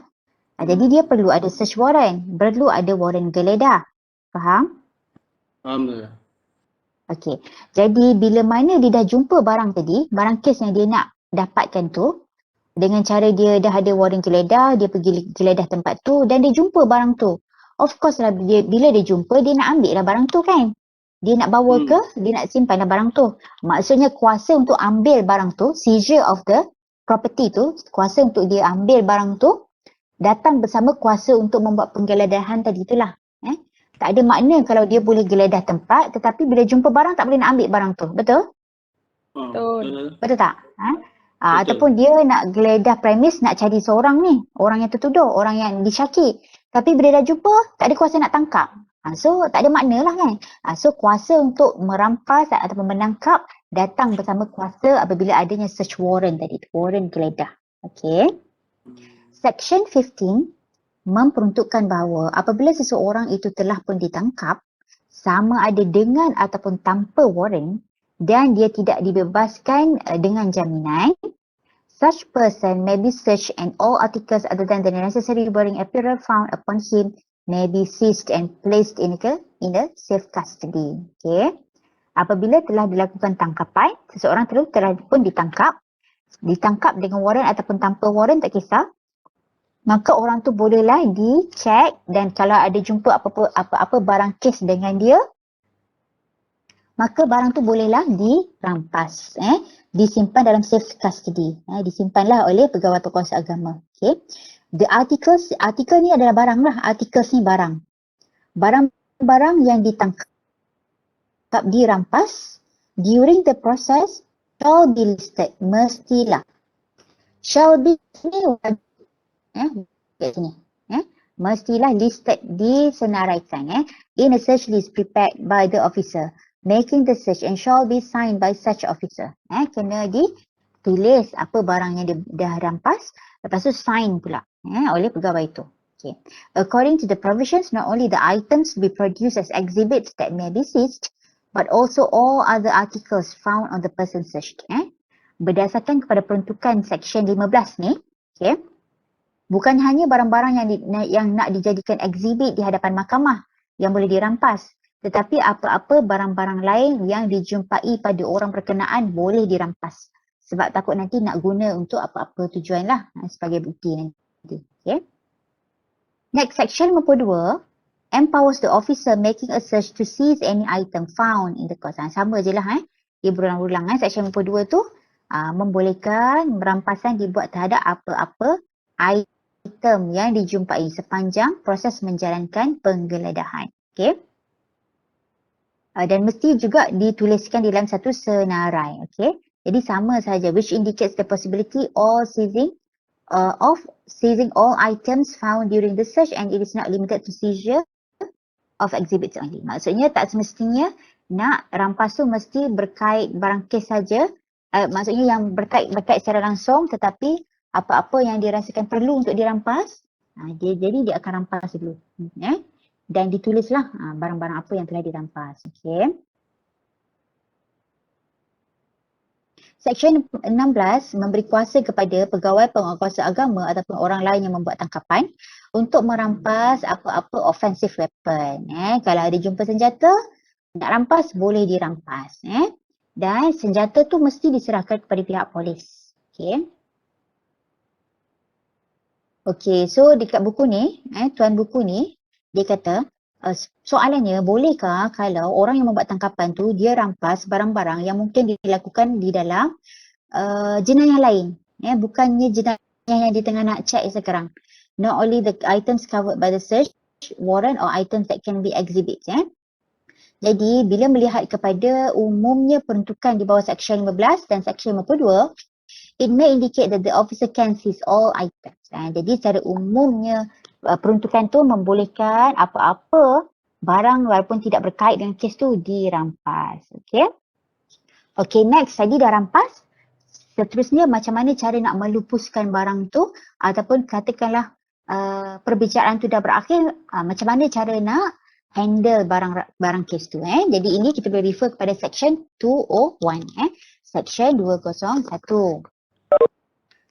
Jadi dia perlu ada search warrant, perlu ada warrant geledah. Faham?
Faham.
Okey. Jadi bila mana dia dah jumpa barang tadi, barang kes yang dia nak dapatkan tu, dengan cara dia dah ada warrant geledah, dia pergi geledah tempat tu dan dia jumpa barang tu. Of course lah bila dia jumpa, dia nak ambil lah barang tu kan. Dia nak bawa ke, dia nak simpan lah barang tu. Maksudnya kuasa untuk ambil barang tu, seizure of the property tu, kuasa untuk dia ambil barang tu, datang bersama kuasa untuk membuat penggeledahan tadi itulah. Tak ada makna kalau dia boleh geledah tempat tetapi bila jumpa barang tak boleh nak ambil barang tu. Betul?
Betul.
Betul tak? Ataupun dia nak geledah premis, nak cari seorang ni, orang yang tertuduh, orang yang disyaki. Tapi bila dah jumpa, tak ada kuasa nak tangkap. So tak ada makna lah kan. So kuasa untuk merampas ataupun menangkap datang bersama kuasa apabila adanya search warrant tadi, warrant geledah. Okay. Section 15 memperuntukkan bahawa apabila seseorang itu telah pun ditangkap sama ada dengan ataupun tanpa warrant dan dia tidak dibebaskan dengan jaminan, such person may be searched and all articles other than the necessary bearing apparel found upon him may be seized and placed in the safe custody. Okay. Apabila telah dilakukan tangkapan, seseorang telah pun ditangkap dengan warrant ataupun tanpa warrant tak kisah, maka orang tu bolehlah dicek dan kalau ada jumpa apa-apa barang kes dengan dia, maka barang tu bolehlah dirampas, disimpan dalam safe custody, disimpanlah oleh pegawai berkuasa agama. Okay. The article ni adalah barang lah, articles ni barang. Barang-barang yang ditangkap dirampas during the process shall be listed, mestilah. Shall be ni kat sini. Mestilah listed, disenaraikan in a search list prepared by the officer making the search and shall be signed by such officer. Kena ditulis apa barang yang dah rampas, lepas tu sign pula oleh pegawai itu. Okay. According to the provisions, not only the items be produced as exhibits that may be seized, but also all other articles found on the person searched. Berdasarkan kepada peruntukan section 15 ni, okay, bukan hanya barang-barang yang nak dijadikan exhibit di hadapan mahkamah yang boleh dirampas, tetapi apa-apa barang-barang lain yang dijumpai pada orang berkenaan boleh dirampas. Sebab takut nanti nak guna untuk apa-apa tujuan lah, sebagai bukti nanti. Okay. Next, section 52 empowers the officer making a search to seize any item found in the court. Sama je lah, dia berulang-ulang. Section 52 tu membolehkan rampasan dibuat terhadap apa-apa item yang dijumpai sepanjang proses menjalankan penggeledahan. Okay. Dan mesti juga dituliskan di dalam satu senarai. Okay. Jadi sama saja, which indicates the possibility of seizing all items found during the search and it is not limited to seizure of exhibits only. Maksudnya tak semestinya nak rampas tu mesti berkait barang kes saja. Maksudnya yang berkait secara langsung, tetapi apa-apa yang dirasakan perlu untuk dirampas, jadi dia akan rampas dulu. Dan ditulislah barang-barang apa yang telah dirampas. Okay. Section 16 memberi kuasa kepada pegawai penguatkuasa agama ataupun orang lain yang membuat tangkapan untuk merampas apa-apa offensive weapon. Kalau ada jumpa senjata, nak rampas boleh dirampas. Dan senjata tu mesti diserahkan kepada pihak polis. Okay. Okay, so dekat buku ni, tuan buku ni, dia kata, soalannya bolehkah kalau orang yang membuat tangkapan tu dia rampas barang-barang yang mungkin dilakukan di dalam jenayah lain, bukannya jenayah yang di tengah nak cek sekarang. Not only the items covered by the search warrant or items that can be exhibits. Jadi bila melihat kepada umumnya peruntukan di bawah section 15 dan section 52, it may indicate that the officer can seize all items. Jadi secara umumnya peruntukan tu membolehkan apa-apa barang walaupun tidak berkait dengan kes tu dirampas. Okay. Okay, next. Tadi dah rampas. Seterusnya macam mana cara nak melupuskan barang tu ataupun katakanlah perbicaraan tu dah berakhir, macam mana cara nak handle barang kes tu. Jadi ini kita boleh refer kepada section 201. Section 201.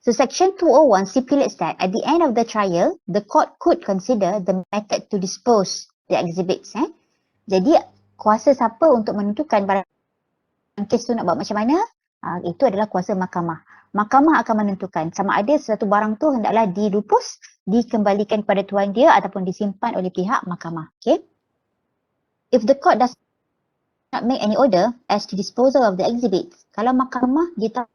So section 201 stipulates that at the end of the trial, the court could consider the method to dispose the exhibits. Jadi kuasa siapa untuk menentukan barang kes tu nak buat macam mana? Itu adalah kuasa mahkamah. Mahkamah akan menentukan sama ada sesuatu barang tu hendaklah dilupus, dikembalikan kepada tuan dia ataupun disimpan oleh pihak mahkamah. Okay? If the court does not make any order as to disposal of the exhibits, kalau mahkamah dia tak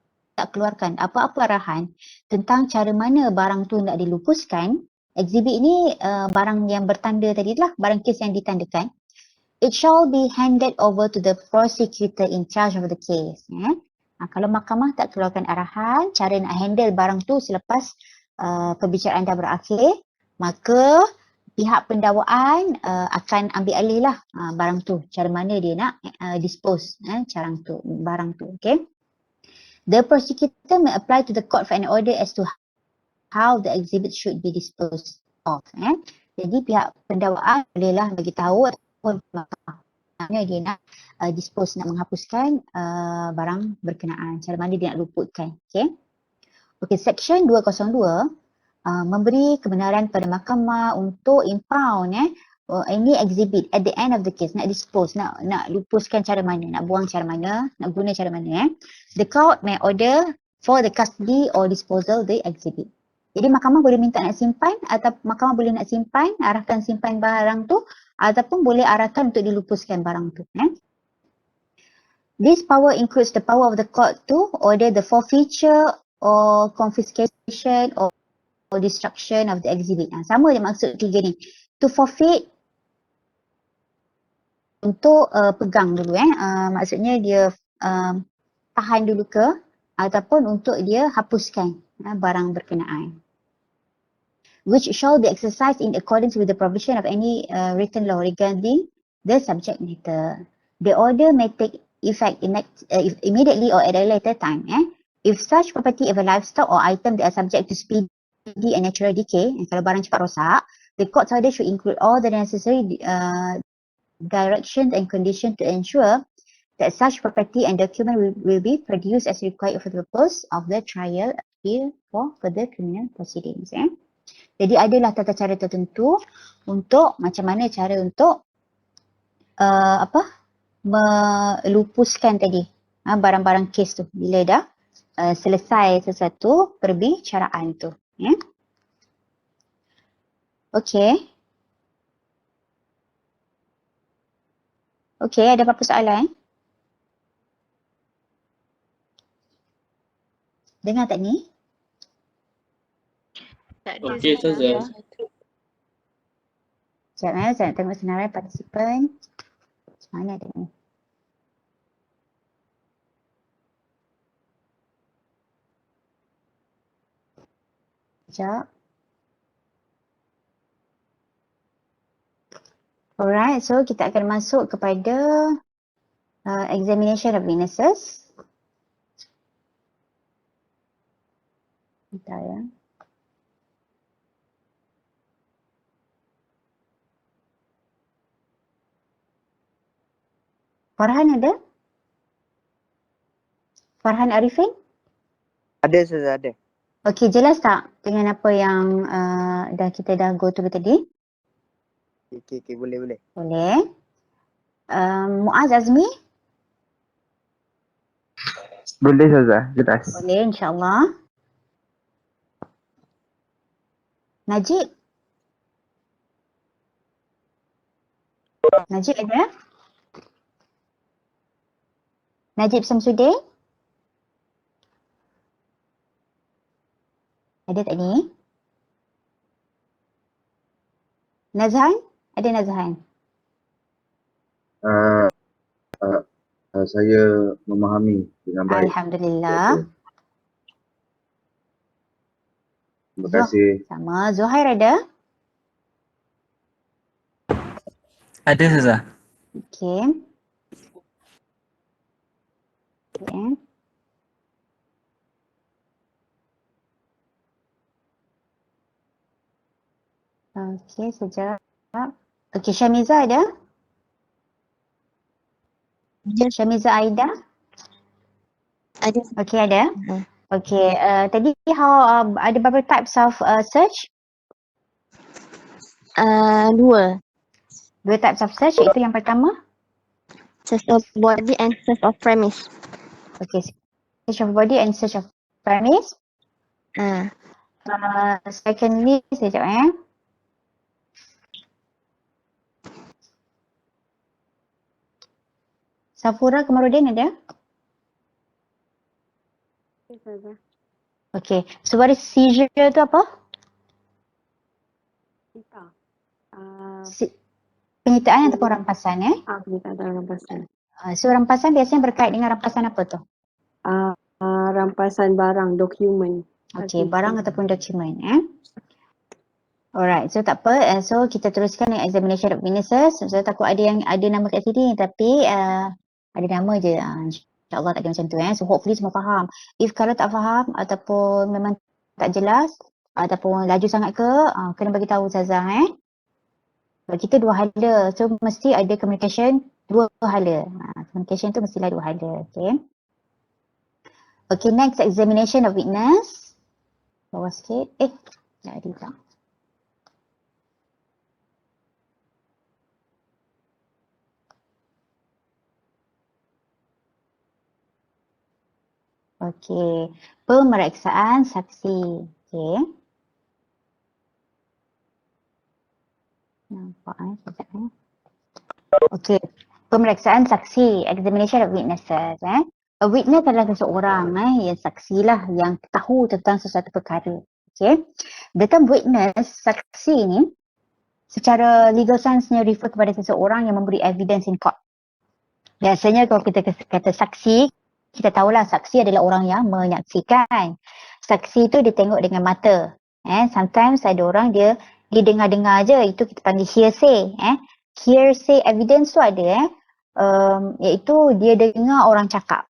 keluarkan apa-apa arahan tentang cara mana barang tu nak dilupuskan, exhibit ni barang yang bertanda tadi lah, barang kes yang ditandakan, it shall be handed over to the prosecutor in charge of the case. Kalau mahkamah tak keluarkan arahan cara nak handle barang tu selepas perbicaraan dah berakhir, maka pihak pendakwaan akan ambil alih lah barang tu. Cara mana dia nak dispose barang tu. Okay. The prosecutor may apply to the court for an order as to how the exhibit should be disposed of. Jadi pihak pendakwaan bolehlah bagi tahu ataupun mana dia nak dispose, nak menghapuskan barang berkenaan. Cara mana dia nak luputkan. Okay. Okay, Section 202 memberi kebenaran pada mahkamah untuk impound any exhibit at the end of the case, nak dispose, nak lupuskan cara mana, nak buang cara mana, nak guna cara mana. The court may order for the custody or disposal the exhibit. Jadi mahkamah boleh minta nak simpan atau mahkamah boleh nak simpan, arahkan simpan barang tu ataupun boleh arahkan untuk dilupuskan barang tu. This power includes the power of the court to order the forfeiture or confiscation or destruction of the exhibit. Sama je maksud tiga ni. To forfeit untuk pegang dulu maksudnya dia tahan dulu ke ataupun untuk dia hapuskan barang berkenaan. Which shall be exercised in accordance with the provision of any written law regarding the subject matter. The order may take effect immediately or at a later time. If such property of a livestock or item that are subject to speedy and natural decay, kalau barang cepat rosak, the court's order should include all the necessary directions and conditions to ensure that such property and document will be produced as required for the purpose of the trial appeal for further criminal proceedings. Jadi adalah tata cara tertentu untuk macam mana cara untuk melupuskan tadi barang-barang kes tu bila dah selesai sesuatu perbicaraan tu. Okay. Okay, ada apa-apa soalan? Dengar tak ni?
Tak ada.
Okey, Ustazah.
Sekejap saya nak tengok senarai partisipan. Macam mana ada ni? Sekejap. Alright, so kita akan masuk kepada examination of witnesses. Bentar ya. Farhan ada? Farhan Arifin?
Ada Ustazah, ada.
Okey, jelas tak dengan apa yang kita dah go through tadi?
Okey, boleh.
Boleh. Muaz Azmi?
Boleh Ustazah, jelas.
Boleh, insyaAllah. Najib? Najib ada? Najib Samsudin? Ada tak ni? Nazhan? Ada Nazhan?
Saya memahami dengan baik.
Alhamdulillah.
Terima kasih.
Sama. Zuhair ada?
Ada Ustazah.
Okey. Okay. Okey, sekejap. Okey, Syamiza ada?
Yes.
Syamiza Aida?
Ada.
Okey, ada? Okey, tadi ada berapa types of search?
Dua.
Dua types of search, iaitu yang pertama?
Search of body and search of premise.
Okey, search of body and search of premise. Secondly, sekejap Safura Kamarudin ada? Okey, so what is seizure tu apa? Penyitaan ataupun rampasan
Penyitaan dan rampasan.
So rampasan biasanya berkait dengan rampasan apa tu?
Rampasan barang, dokumen.
Okey, barang ataupun dokumen Alright, so tak apa. So kita teruskan dengan examination of witnesses. So takut ada yang ada nama kat sini tapi ada nama je. InsyaAllah tak kena macam tu. So hopefully semua faham. If kalau tak faham ataupun memang tak jelas ataupun laju sangat ke, kena bagi tahu Ustazah. Sebab kita dua hala. So mesti ada communication dua hala. Communication tu mestilah dua hala. Okay. Okay, next examination of witness. Bawah sikit. Jadi tak. Okey, pemeriksaan saksi. Okey. Nampak sekejap Okey, pemeriksaan saksi, examination of witnesses. A witness adalah seseorang yang saksilah yang tahu tentang sesuatu perkara. Okey. The term witness, saksi ni secara legal sense-nya refer kepada seseorang yang memberi evidence in court. Biasanya kalau kita kata saksi, kita tahulah saksi adalah orang yang menyaksikan. Saksi tu dia tengok dengan mata. Sometimes ada orang dia dengar-dengar je, itu kita panggil hearsay. Hearsay evidence tu ada iaitu dia dengar orang cakap.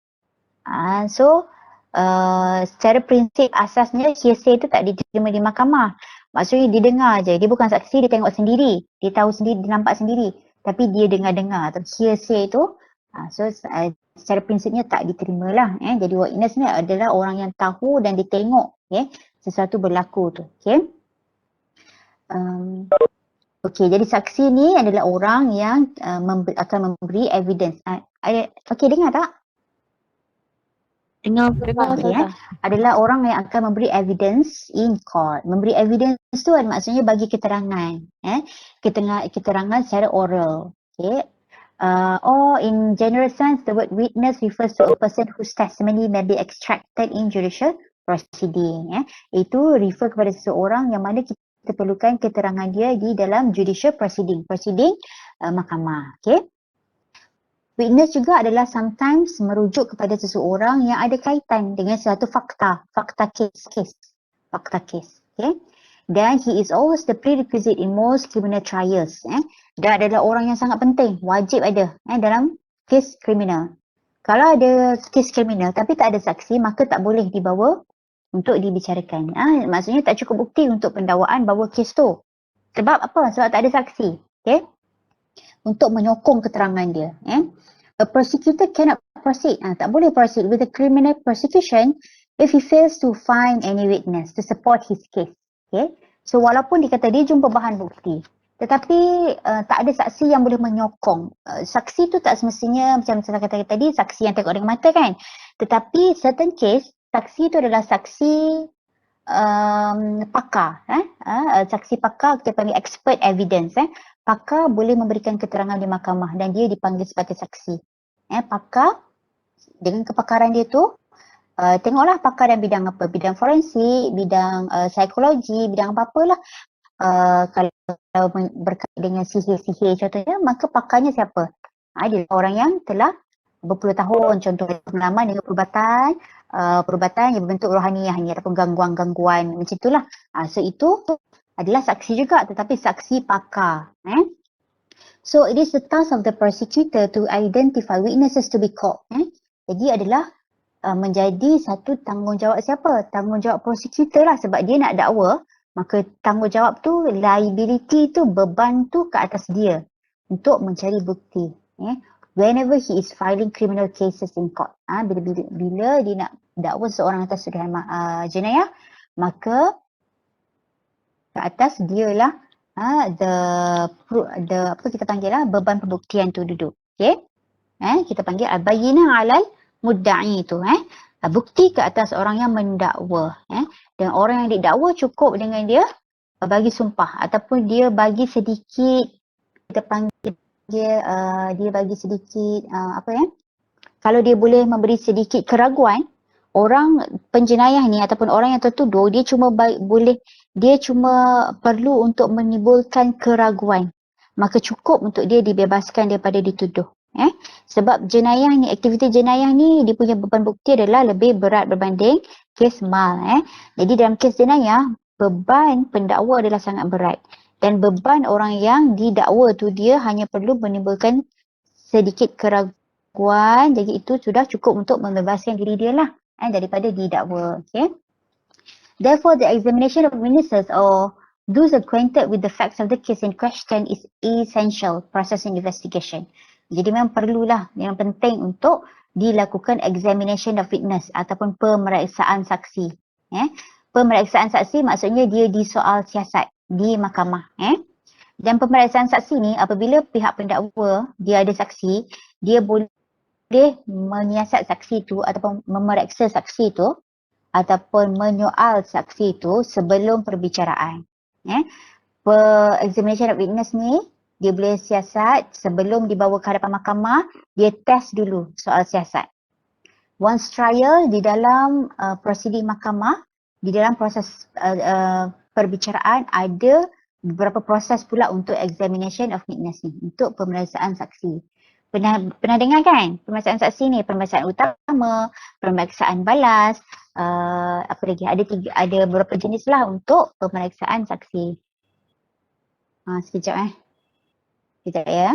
Secara prinsip asasnya hearsay tu tak diterima di mahkamah. Maksudnya dia dengar je, dia bukan saksi, dia tengok sendiri, dia tahu sendiri, dia nampak sendiri. Tapi dia dengar-dengar. Hearsay tu secara prinsipnya tak diterima lah. Jadi witness ni adalah orang yang tahu dan dia tengok sesuatu berlaku tu. Okey, jadi saksi ni adalah orang yang akan memberi evidence. Okey, dengar tak?
Dengar
Okay, adalah orang yang akan memberi evidence in court. Memberi evidence tu maksudnya bagi keterangan. Keterangan secara oral. Okay. Or in general sense, the word witness refers to a person whose testimony may be extracted in judicial proceeding. Itu refer kepada seseorang yang mana kita perlukan keterangan dia di dalam judicial proceeding. Proceeding mahkamah. Okay. Witness juga adalah sometimes merujuk kepada seseorang yang ada kaitan dengan suatu fakta. Fakta kes. Fakta kes. Okay. Dan he is always the prerequisite in most criminal trials. Dia adalah orang yang sangat penting, wajib ada dalam kes kriminal. Kalau ada kes kriminal tapi tak ada saksi, maka tak boleh dibawa untuk dibicarakan. Maksudnya tak cukup bukti untuk pendakwaan bawa kes tu. Sebab apa? Sebab tak ada saksi. Okay? Untuk menyokong keterangan dia. A prosecutor cannot proceed. Tak boleh proceed with a criminal prosecution if he fails to find any witness to support his case. Okay? So walaupun dikata dia jumpa bahan bukti, tetapi tak ada saksi yang boleh menyokong. Saksi tu tak semestinya macam saya kata tadi, saksi yang tengok dengan mata kan. Tetapi certain case, saksi tu adalah saksi pakar. Saksi pakar kita panggil expert evidence. Pakar boleh memberikan keterangan di mahkamah dan dia dipanggil sebagai saksi. Pakar dengan kepakaran dia tu, tengoklah pakar dalam bidang apa, bidang forensik, bidang psikologi, bidang apa-apalah. Kalau berkait dengan sihir-sihir contohnya, maka pakarnya siapa? Dia orang yang telah berpuluh tahun, contohnya pengalaman dengan perubatan yang berbentuk rohaniah ni ataupun gangguan-gangguan macam itulah. So itu adalah saksi juga, tetapi saksi pakar. So it is the task of the prosecutor to identify witnesses to be called. Jadi adalah menjadi satu tanggungjawab siapa? Tanggungjawab prosecutor lah, sebab dia nak dakwa, maka tanggungjawab tu, liability tu, beban tu ke atas dia untuk mencari bukti. Whenever he is filing criminal cases in court. Bila dia nak dakwa seorang atas tuduhan jenayah, maka ke atas dia lah apa kita panggil lah, beban pembuktian tu duduk. Okay? Kita panggil al-bayyinah alal mudda'i tu. Bukti ke atas orang yang mendakwa. Dan orang yang didakwa cukup dengan dia bagi sumpah ataupun dia bagi sedikit, kita panggil dia bagi sedikit kalau dia boleh memberi sedikit keraguan, orang penjenayah ni ataupun orang yang tertuduh, dia cuma perlu untuk menimbulkan keraguan, maka cukup untuk dia dibebaskan daripada dituduh. Sebab jenayah ni, aktiviti jenayah ni, dia punya beban bukti adalah lebih berat berbanding kes mal. Jadi dalam kes jenayah, beban pendakwa adalah sangat berat dan beban orang yang didakwa tu dia hanya perlu menimbulkan sedikit keraguan, jadi itu sudah cukup untuk membebaskan diri dia lah daripada didakwa. Okay. Therefore, the examination of witnesses or those acquainted with the facts of the case in question is essential process in investigation. Jadi memang perlulah, memang penting untuk dilakukan examination of witness ataupun pemeriksaan saksi. Pemeriksaan saksi maksudnya dia disoal siasat di mahkamah. Dan pemeriksaan saksi ni apabila pihak pendakwa dia ada saksi, dia boleh menyiasat saksi tu ataupun memeriksa saksi tu ataupun menyoal saksi tu sebelum perbicaraan. Examination of witness ni dia boleh siasat sebelum dibawa ke hadapan mahkamah, dia test dulu soal siasat. Once trial di dalam prosiding mahkamah, di dalam proses perbicaraan ada beberapa proses pula untuk examination of witness ni, untuk pemeriksaan saksi. Pernah dengar kan pemeriksaan saksi ni, pemeriksaan utama, pemeriksaan balas, apa lagi, ada beberapa jenis lah untuk pemeriksaan saksi. Sekejap sekejap ya.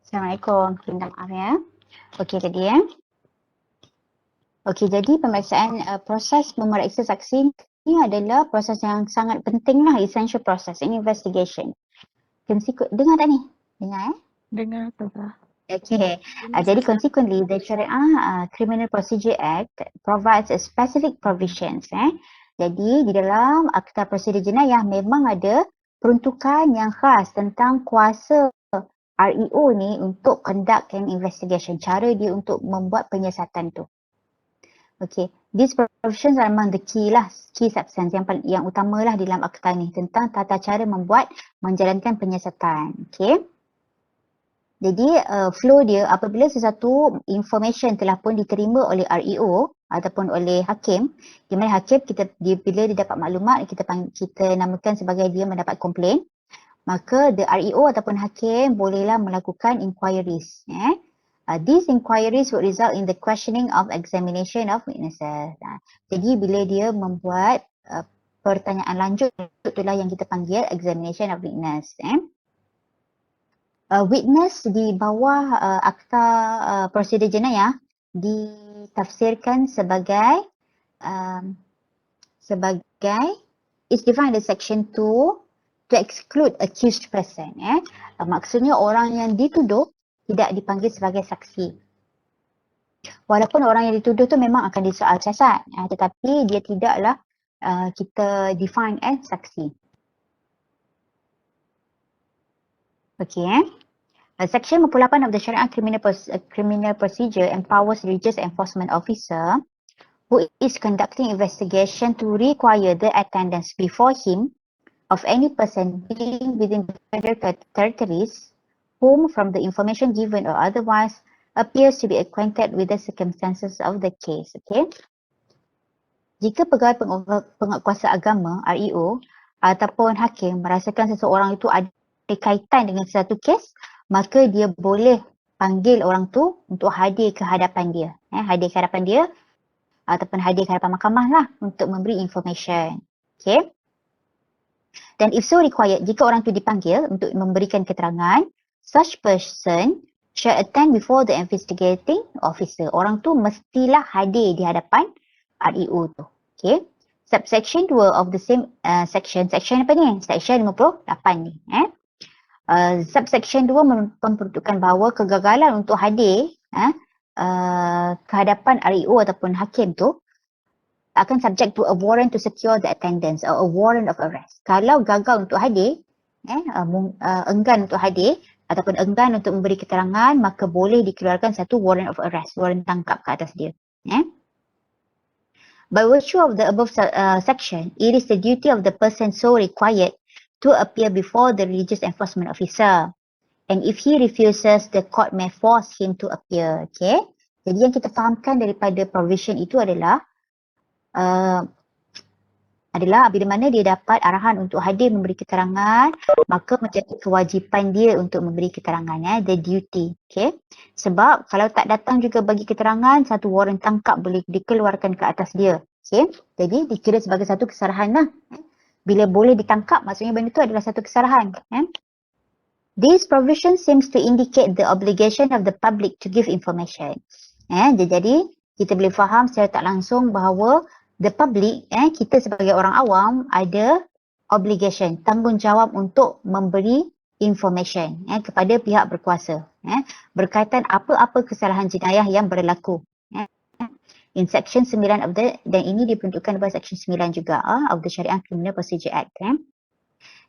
Assalamualaikum, minta maaf ya. Okey tadi Okey, jadi pemeriksaan proses memeriksa saksi ni adalah proses yang sangat penting lah, essential process in investigation. Dengar tak ni? Dengar
Dengar Ustazah.
Okay. Jadi consequently, the Syariah Criminal Procedure Act provides a specific provisions. Jadi di dalam Akta Prosedur Jenayah memang ada peruntukan yang khas tentang kuasa REO ni untuk conduct an investigation. Cara dia untuk membuat penyiasatan tu. Okay. These provisions are among the key substance yang utamalah dalam akta ni tentang tata cara menjalankan penyiasatan. Okay. Jadi flow dia apabila sesuatu information telah pun diterima oleh REO ataupun oleh hakim, di mana hakim bila dia dapat maklumat kita namakan sebagai dia mendapat komplain, maka the REO ataupun hakim bolehlah melakukan inquiries. These inquiries would result in the questioning of examination of witnesses. Jadi bila dia membuat pertanyaan lanjut, itulah yang kita panggil examination of witness. Witness di bawah Akta Prosedur Jenayah ditafsirkan sebagai is defined in section 2 to exclude accused person. Maksudnya orang yang dituduh tidak dipanggil sebagai saksi. Walaupun orang yang dituduh tu memang akan disoal siasat, tetapi dia tidaklah kita define as saksi. Okay. Section 48 of the Sharia Criminal Procedure empowers religious enforcement officer who is conducting investigation to require the attendance before him of any person living within the federal territories whom from the information given or otherwise appears to be acquainted with the circumstances of the case. Okay. Jika pegawai penguasa agama REO ataupun hakim merasakan seseorang itu ada kaitan dengan satu kes, maka dia boleh panggil orang tu untuk hadir ke hadapan dia. Hadir ke hadapan dia ataupun hadir ke hadapan mahkamah lah untuk memberi information. Okay. Dan if so required, jika orang tu dipanggil untuk memberikan keterangan, such person shall attend before the investigating officer. Orang tu mestilah hadir di hadapan REO tu. Okay. Subsection 2 of the same section apa ni? Section 58 ni. Subsection 2 memperuntukkan bahawa kegagalan untuk hadir ke hadapan REO ataupun hakim tu akan subject to a warrant to secure the attendance or a warrant of arrest. Kalau gagal untuk hadir, enggan untuk hadir ataupun enggan untuk memberi keterangan, maka boleh dikeluarkan satu warrant of arrest, warrant tangkap ke atas dia. By virtue of the above section, it is the duty of the person so required to appear before the religious enforcement officer. And if he refuses, the court may force him to appear. Okay. Jadi yang kita fahamkan daripada provision itu adalah bila mana dia dapat arahan untuk hadir memberi keterangan, maka menjadi kewajipan dia untuk memberi keterangan, the duty. Okay. Sebab kalau tak datang juga bagi keterangan, satu warrant tangkap boleh dikeluarkan ke atas dia. Okay. Jadi dikira sebagai satu kesalahan lah. Bila boleh ditangkap, maksudnya benda itu adalah satu kesalahan. This provision seems to indicate the obligation of the public to give information. Jadi kita boleh faham secara tak langsung bahawa the public, kita sebagai orang awam ada obligation, tanggungjawab untuk memberi information kepada pihak berkuasa berkaitan apa-apa kesalahan jenayah yang berlaku. In section 9 of the, dan ini diperuntukkan pada section 9 juga of the Syariah Criminal Procedure Act.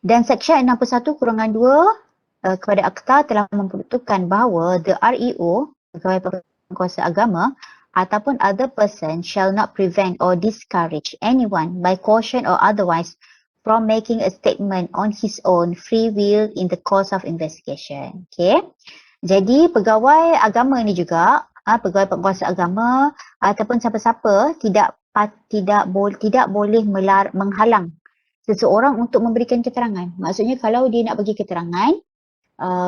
Dan section 61-2 kepada Akta telah memperuntukkan bahawa the REO, pegawai penguasa agama, ataupun other person shall not prevent or discourage anyone by caution or otherwise from making a statement on his own free will in the course of investigation. Okay. Jadi pegawai agama ni juga, pegawai penguasa agama ataupun siapa-siapa tidak boleh menghalang seseorang untuk memberikan keterangan. Maksudnya kalau dia nak bagi keterangan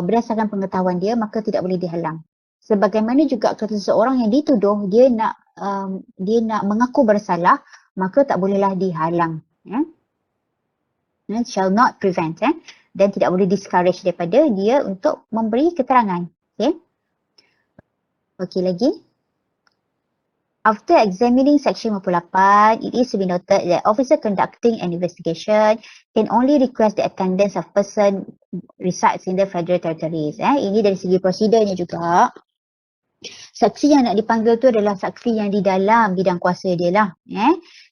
berdasarkan pengetahuan dia, maka tidak boleh dihalang. Sebagaimana juga kalau seseorang yang dituduh dia nak mengaku bersalah, maka tak bolehlah dihalang. Shall not prevent dan tidak boleh discourage daripada dia untuk memberi keterangan. Okey lagi. After examining section 58, it is to be noted that officer conducting an investigation can only request the attendance of person resides in the federal territories. Ini dari segi prosedurnya juga. Saksi yang nak dipanggil tu adalah saksi yang di dalam bidang kuasa dia lah.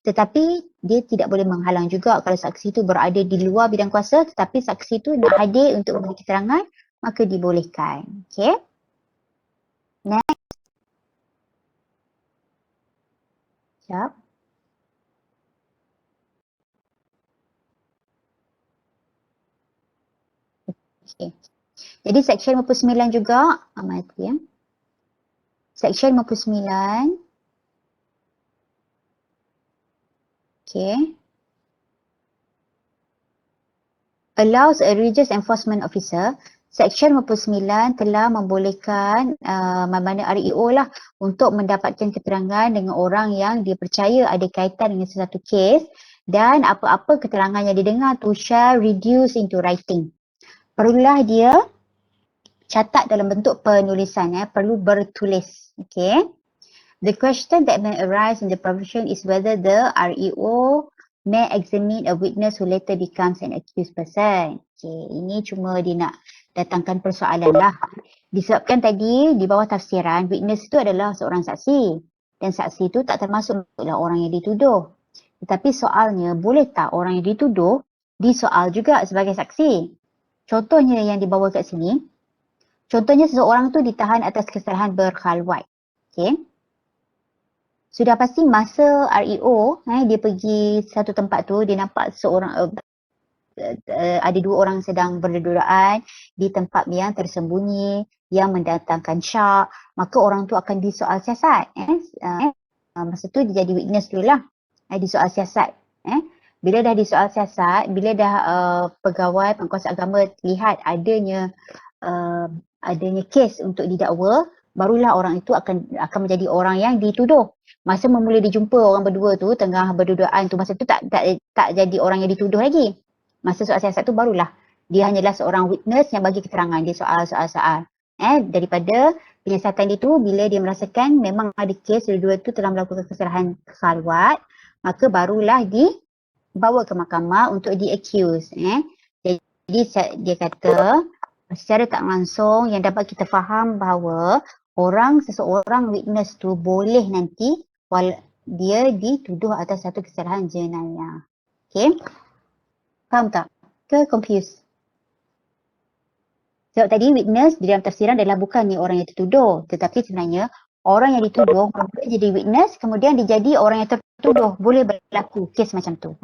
Tetapi dia tidak boleh menghalang juga kalau saksi tu berada di luar bidang kuasa, tetapi saksi tu nak hadir untuk memberi keterangan, maka dibolehkan. Okay. Next. Sekejap. Okay. Jadi section 59 juga, amati ya. Section 59. Okay. Allows a religious enforcement officer. Section 59 telah membolehkan mana REO lah untuk mendapatkan keterangan dengan orang yang dia percaya ada kaitan dengan sesuatu kes, dan apa-apa keterangan yang didengar tu shall reduce into writing. Perlulah dia catat dalam bentuk penulisan, perlu bertulis. Okay. The question that may arise in the provision is whether the REO may examine a witness who later becomes an accused person. Okay, ini cuma dia nak datangkan persoalan lah. Disebabkan tadi di bawah tafsiran, witness itu adalah seorang saksi. Dan saksi itu tak termasuk orang yang dituduh. Tetapi soalnya, boleh tak orang yang dituduh disoal juga sebagai saksi? Contohnya yang dibawa kat sini, contohnya seseorang tu ditahan atas kesalahan berkhalwat. Okay. Sudah pasti masa REO, dia pergi satu tempat tu, dia nampak seorang ada dua orang sedang berdudaan di tempat yang tersembunyi yang mendatangkan syak, maka orang tu akan disoal siasat. Masa tu dia jadi witness dulu lah, disoal siasat. Bila dah di soal siasat, bila dah pegawai pengkuasa agama lihat adanya kes untuk didakwa, barulah orang itu akan menjadi orang yang dituduh. Masa memula dijumpa orang berdua tu tengah berdudaan tu, masa tu tak jadi orang yang dituduh lagi. Masa soal siasat tu barulah dia hanyalah seorang witness yang bagi keterangan di soal-soal. Daripada penyiasatan itu, bila dia merasakan memang ada kes dua-dua tu telah melakukan kesalahan khalwat, maka barulah dibawa ke mahkamah untuk di-accuse. Jadi dia kata secara tak langsung yang dapat kita faham bahawa seseorang witness tu boleh nanti dia dituduh atas satu kesalahan jenayah. Okay? Faham tak? Ke confused? Sebab tadi witness di dalam tafsiran adalah bukannya orang yang tertuduh, tetapi sebenarnya orang yang dituduh boleh jadi witness, kemudian dia jadi orang yang tertuduh. Boleh berlaku kes macam tu.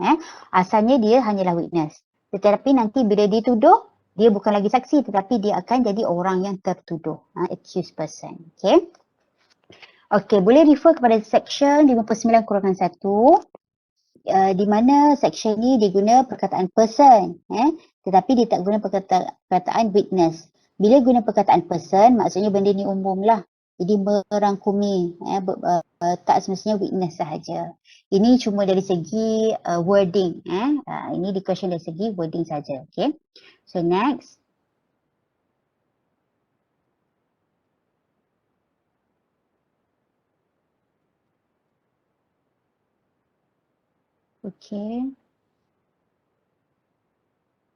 Asalnya dia hanyalah witness. Tetapi nanti bila dituduh, dia bukan lagi saksi tetapi dia akan jadi orang yang tertuduh. Accused person. Okay. Okay, boleh refer kepada section 59-1 di mana section ni dia guna perkataan person. Tetapi dia tak guna perkataan witness. Bila guna perkataan person, maksudnya benda ni umum lah. Jadi merangkumi, tak semestinya witness sahaja. Ini cuma dari segi wording. Ini di question dari segi wording saja. Okay. So next. Okay.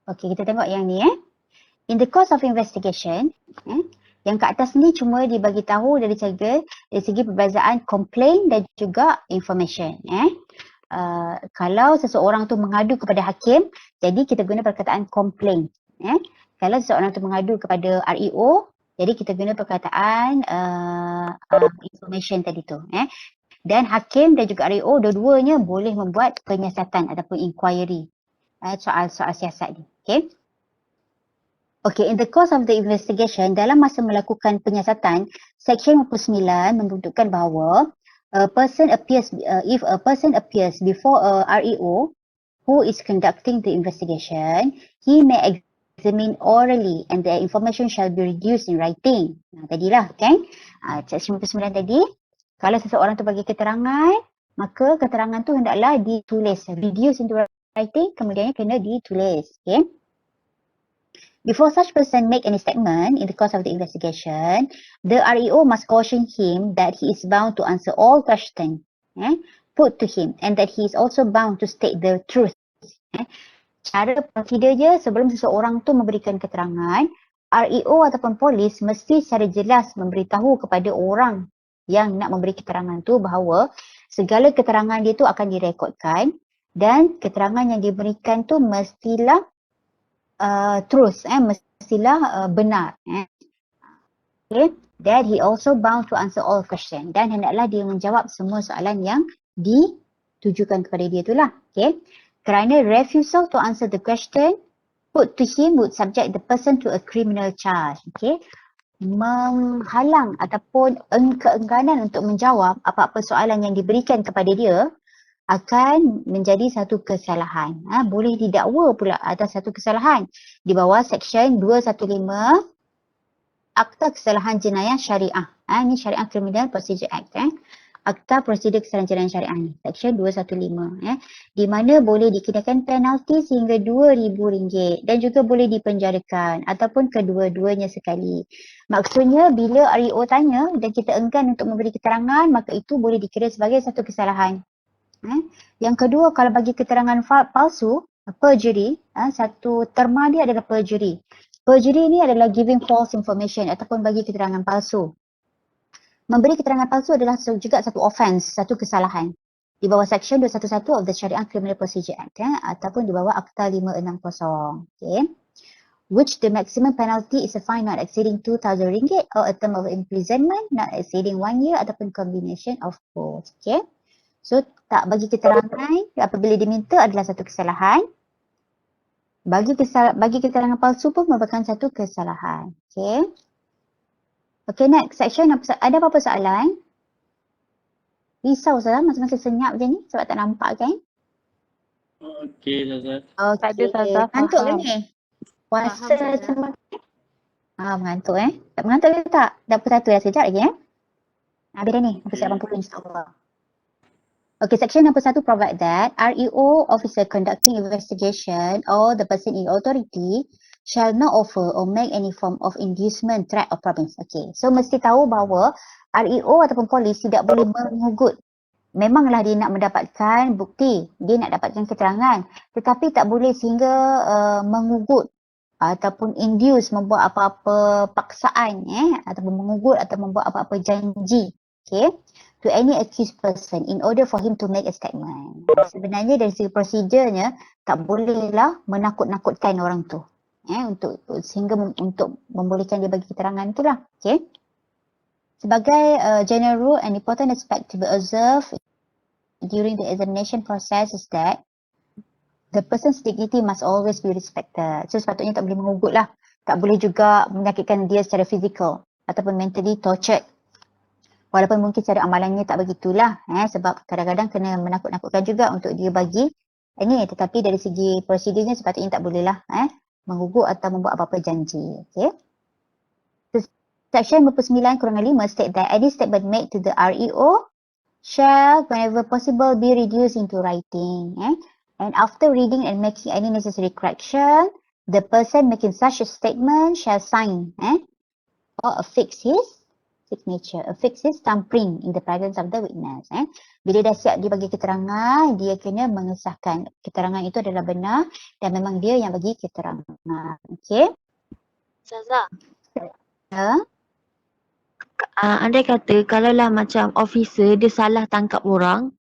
Okay, kita tengok yang ni. In the course of investigation, yang kat atas ni cuma dibagi tahu dari segi perbezaan complaint dan juga information. Kalau seseorang tu mengadu kepada hakim, jadi kita guna perkataan complaint. Kalau seseorang tu mengadu kepada REO, jadi kita guna perkataan information tadi tu. Dan hakim dan juga REO dua-duanya boleh membuat penyiasatan ataupun inquiry soal-soal siasat ni. Okay. Okay, in the course of the investigation, dalam masa melakukan penyiasatan, Section 59 menunjukkan bahawa if a person appears before a REO who is conducting the investigation, he may examine orally and the information shall be reduced in writing. Tadilah kan? Section 59 tadi, kalau seseorang tu bagi keterangan, maka keterangan tu hendaklah ditulis, reduce into writing, kemudiannya kena ditulis. Okay? Before such person make any statement in the course of the investigation, the REO must caution him that he is bound to answer all questions put to him and that he is also bound to state the truth. Cara prosedur je sebelum seseorang tu memberikan keterangan, REO ataupun polis mesti secara jelas memberitahu kepada orang yang nak memberi keterangan tu bahawa segala keterangan dia tu akan direkodkan dan keterangan yang diberikan tu mestilah mestilah benar. Okay. That he also bound to answer all questions. Dan hendaklah dia menjawab semua soalan yang ditujukan kepada dia itulah. Okay. Kerana refusal to answer the question put to him would subject the person to a criminal charge. Okay. Menghalang ataupun keengganan untuk menjawab apa-apa soalan yang diberikan kepada dia akan menjadi satu kesalahan. Boleh didakwa pula atas satu kesalahan di bawah Section 215 Akta Kesalahan Jenayah Syariah. Ini Syariah Criminal Procedure Act. Akta Prosedur Kesalahan Jenayah Syariah ni, Section 215. Di mana boleh dikenakan penalti sehingga RM2,000 dan juga boleh dipenjarakan ataupun kedua-duanya sekali. Maksudnya bila REO tanya dan kita enggan untuk memberi keterangan, maka itu boleh dikira sebagai satu kesalahan. Yang kedua, kalau bagi keterangan palsu, perjury, satu terma dia adalah perjury. Perjury ni adalah giving false information ataupun bagi keterangan palsu. Memberi keterangan palsu adalah juga satu offense, satu kesalahan. Di bawah Section 211 of the Syariah Criminal Procedure Act ataupun di bawah Akta 560. Okay. Which the maximum penalty is a fine not exceeding RM2,000 or a term of imprisonment not exceeding 1 year ataupun combination of both. Okay. So, tak bagi keterangan apabila diminta adalah satu kesalahan. Bagi keterangan palsu pun merupakan satu kesalahan. Okay. Okay, next section. Ada apa-apa soalan? Risau saya, masa-masa senyap je ni sebab tak nampak kan?
Okey, Ustazah.
Tak ada,
Okey.
Ustazah,
Ngantuk ke
faham.
ni?
Faham,
Puasa
Ustazah.
semakin. Mengantuk Tak mengantuk ke tak? Dah pukul 1 dah, sekejap lagi Habis dah ni, pukul 80 insyaAllah. Okay, section 61 provide that REO officer conducting investigation or the person in authority shall not offer or make any form of inducement, threat or promise. Okay, so mesti tahu bahawa REO ataupun polis tidak boleh mengugut. Memanglah dia nak mendapatkan bukti, dia nak dapatkan keterangan, tetapi tak boleh sehingga mengugut ataupun induce, membuat apa-apa paksaan ataupun mengugut atau membuat apa-apa janji, okay, to any accused person in order for him to make a statement. Sebenarnya dari segi prosedurnya tak bolehlah menakut-nakutkan orang tu untuk sehingga untuk membolehkan dia bagi keterangan itulah, okay. Sebagai general rule, an important aspect to be observed during the examination process is that the person's dignity must always be respected. So sepatutnya tak boleh mengugut lah. Tak boleh juga menyakitkan dia secara fizikal ataupun mentally tortured. Walaupun mungkin secara amalannya tak begitulah. Sebab kadang-kadang kena menakut-nakutkan juga untuk dia bagi ini. Tetapi dari segi prosedurnya sepatutnya tak bolehlah mengugut atau membuat apa-apa janji. Okay. So, Section 29-5 state that any statement made to the REO shall, whenever possible, be reduced into writing. And after reading and making any necessary correction, the person making such a statement shall sign or affix his signature, affix his thumbprint in the presence of the witness. Bila dah siap dia bagi keterangan, dia kena mengesahkan keterangan itu adalah benar dan memang dia yang bagi keterangan. Okay?
Ustazah,
Ya.
andai kata kalaulah macam officer dia salah tangkap orang,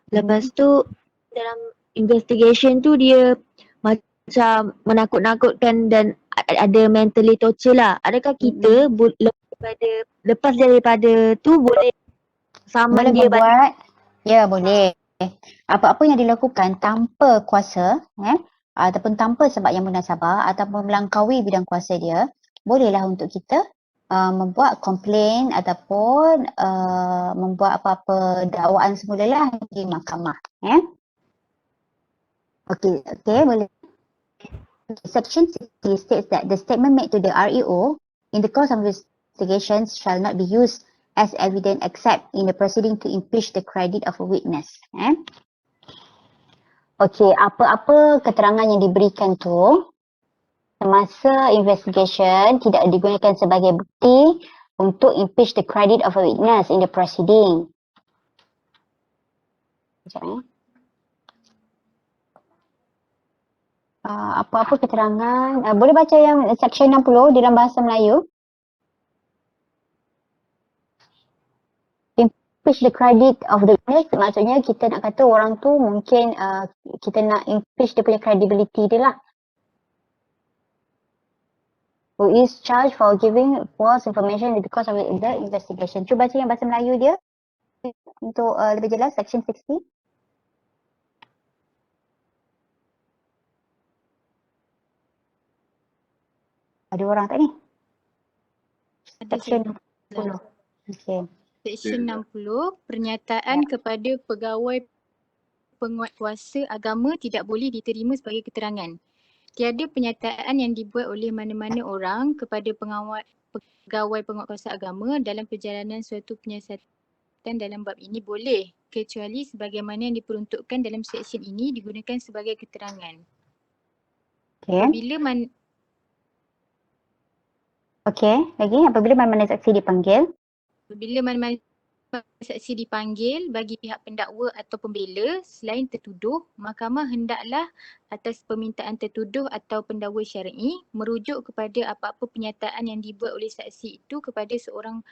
lepas tu dalam investigation tu dia macam menakut-nakutkan dan ada mentally torture lah. Adakah kita lepas daripada tu boleh saman
Boleh
dia balik?
membuat, ya boleh. Apa-apa yang dilakukan tanpa kuasa ataupun tanpa sebab yang munasabah ataupun melangkaui bidang kuasa dia, bolehlah untuk kita membuat komplain ataupun membuat apa-apa dakwaan semula lah di mahkamah. Okay, boleh. Section 60 states that the statement made to the REO in the course of investigations shall not be used as evidence except in the proceeding to impeach the credit of a witness. Okay, apa-apa keterangan yang diberikan tu semasa investigation tidak digunakan sebagai bukti untuk impeach the credit of a witness in the proceeding. Sekejap apa-apa keterangan, boleh baca yang section 60 dalam bahasa Melayu. Impeach the credit of the witness, maksudnya kita nak kata orang tu mungkin kita nak impeach dia punya credibility dia lah. Who is charged for giving false information because of the investigation. Cuba baca yang bahasa Melayu dia untuk lebih jelas, section 60. Ada orang tak ni?
Ada
Section
Ustazah.
60. Okay.
Section 60, pernyataan kepada pegawai penguat kuasa agama tidak boleh diterima sebagai keterangan. Tiada pernyataan yang dibuat oleh mana-mana orang kepada pegawai penguat kuasa agama dalam perjalanan suatu penyiasatan dalam bab ini boleh kecuali sebagaimana yang diperuntukkan dalam seksyen ini digunakan sebagai keterangan.
Okay. Apabila mana-mana saksi dipanggil.
Apabila mana-mana saksi dipanggil bagi pihak pendakwa atau pembela selain tertuduh, mahkamah hendaklah atas permintaan tertuduh atau pendakwa syar'i merujuk kepada apa-apa pernyataan yang dibuat oleh saksi itu kepada seorang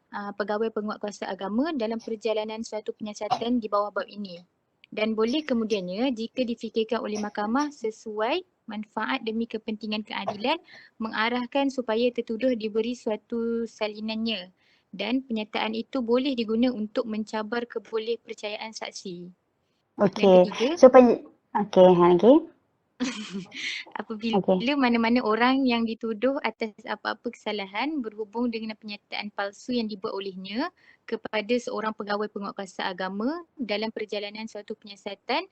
pegawai penguat kuasa agama dalam perjalanan suatu penyiasatan di bawah bab ini. Dan boleh kemudiannya jika difikirkan oleh mahkamah sesuai manfaat demi kepentingan keadilan mengarahkan supaya tertuduh diberi suatu salinannya dan pernyataan itu boleh diguna untuk mencabar kebolehpercayaan saksi.
Okay.
Yang
ketiga,
apabila mana-mana orang yang dituduh atas apa-apa kesalahan berhubung dengan pernyataan palsu yang dibuat olehnya kepada seorang pegawai penguatkuasa agama dalam perjalanan suatu penyiasatan,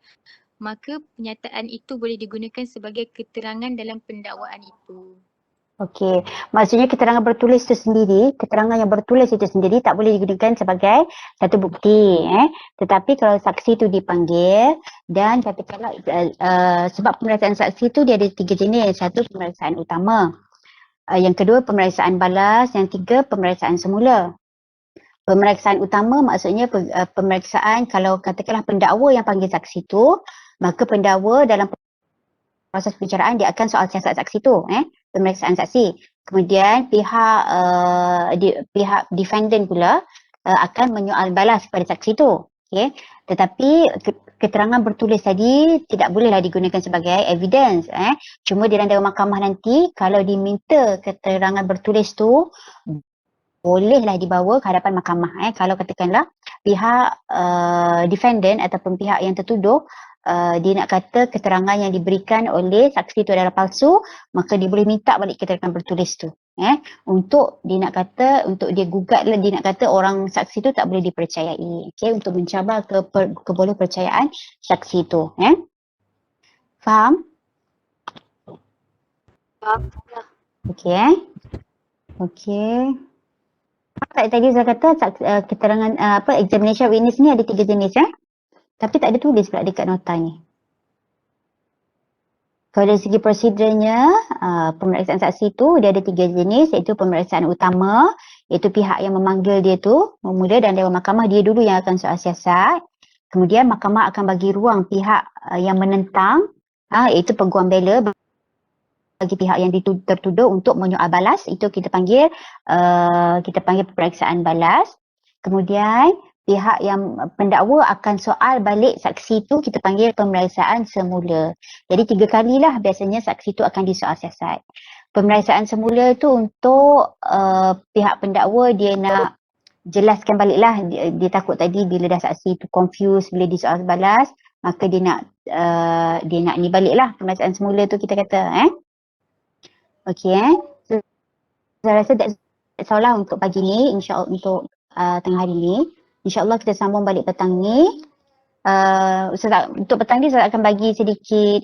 maka pernyataan itu boleh digunakan sebagai keterangan dalam pendakwaan itu.
Okey, maksudnya keterangan bertulis itu sendiri, keterangan yang bertulis itu sendiri tak boleh digunakan sebagai satu bukti. Tetapi kalau saksi itu dipanggil dan katakanlah sebab pemeriksaan saksi itu dia ada 3 jenis. Satu pemeriksaan utama, yang kedua pemeriksaan balas, yang tiga pemeriksaan semula. Pemeriksaan utama maksudnya pemeriksaan kalau katakanlah pendakwa yang panggil saksi itu, maka pendakwa dalam proses pembicaraan dia akan soal siasat saksi tu, pemeriksaan saksi. Kemudian pihak defendant pula akan menyoal balas kepada saksi tu. Okay. Tetapi keterangan bertulis tadi tidak bolehlah digunakan sebagai evidence. Cuma di dalam mahkamah nanti kalau diminta keterangan bertulis tu bolehlah dibawa ke hadapan mahkamah. Kalau katakanlah pihak defendant ataupun pihak yang tertuduh dia nak kata keterangan yang diberikan oleh saksi itu adalah palsu, maka dia boleh minta balik keterangan bertulis tu. Untuk dia nak kata, untuk dia gugatlah, dia nak kata orang saksi itu tak boleh dipercayai. Okay, untuk mencabar keboleh percayaan saksi itu. Faham?
Faham.
Okay. Okay. Tak tadi saya kata keterangan examination witness ni ada 3 jenis tapi tak ada tulis pula dekat nota ni. Kalau dari segi prosedurnya, pemeriksaan saksi tu dia ada 3 jenis, iaitu pemeriksaan utama, iaitu pihak yang memanggil dia tu memula dan Dewan Mahkamah dia dulu yang akan soal siasat. Kemudian mahkamah akan bagi ruang pihak yang menentang, iaitu peguam bela bagi pihak yang tertuduh untuk menyoal balas, itu kita panggil pemeriksaan balas. Kemudian pihak yang pendakwa akan soal balik saksi tu kita panggil pemeriksaan semula. Jadi 3 kalilah biasanya saksi tu akan disoal siasat. Pemeriksaan semula tu untuk pihak pendakwa dia nak jelaskan baliklah, dia takut tadi bila dah saksi tu confused bila disoal balas, maka dia nak ni baliklah pemeriksaan semula tu kita kata. Okey. So, saya rasa that's all lah untuk pagi ni, insya-Allah untuk tengah hari ni. InsyaAllah kita sambung balik petang ni. Untuk petang ni saya akan bagi sedikit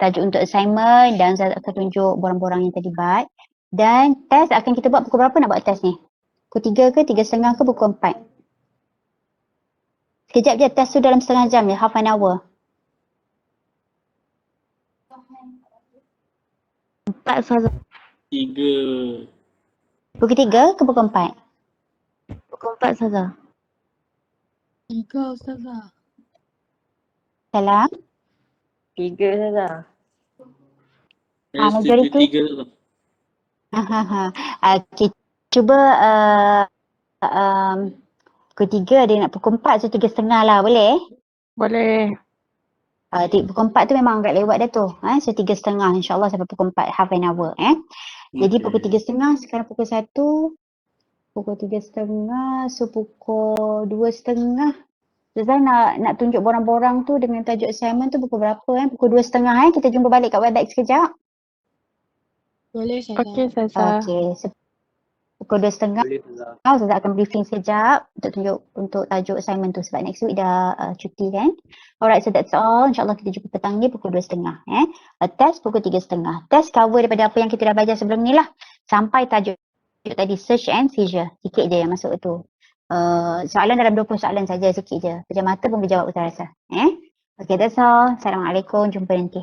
tajuk untuk assignment dan saya akan tunjuk borang-borang yang terlibat. Dan test akan kita buat pukul berapa nak buat test ni? Pukul 3 ke 3.30 ke pukul 4? Sekejap je, test tu dalam setengah jam je, half an hour.
4 Ustazah.
3.
Pukul 3 ke pukul 4?
Pukul 4 Ustazah.
3 Ustazah.
Salam.
3 Ustazah.
Saya setuju
majoriti.
3 lah.
Okay, cuba pukul 3 ada nak pukul 4, so 3.30 lah, boleh?
Boleh.
Pukul 4 tu memang agak lewat dah tu. So 3.30 insyaAllah sampai pukul 4, half an hour. Jadi pukul 3.30, sekarang pukul 1, pukul 3.30, so pukul 2.30. Zazan nak tunjuk borang-borang tu dengan tajuk assignment tu pukul berapa? Pukul 2.30 kita jumpa balik kat Webex sekejap.
Boleh Ustazah.
Okey, Ustazah.
Okey, pukul 2.30. Ustazah akan briefing sekejap untuk tunjuk untuk tajuk assignment tu sebab next week dah cuti kan. Alright, so that's all. InsyaAllah kita jumpa petang ni pukul 2.30. Test pukul 3.30. Test cover daripada apa yang kita dah belajar sebelum ni lah. Sampai tajuk tadi search and seizure. Sikit je yang masuk tu. Soalan dalam 20 soalan saja, sikit je. Pejam mata pun boleh jawab Ustaz rasa. Okay, that's all. Assalamualaikum. Jumpa nanti.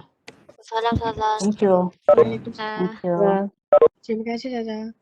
Salam Ustazah.
Thank you.
Waalaikumsalam.
Thank you.
Terima kasih Ustazah.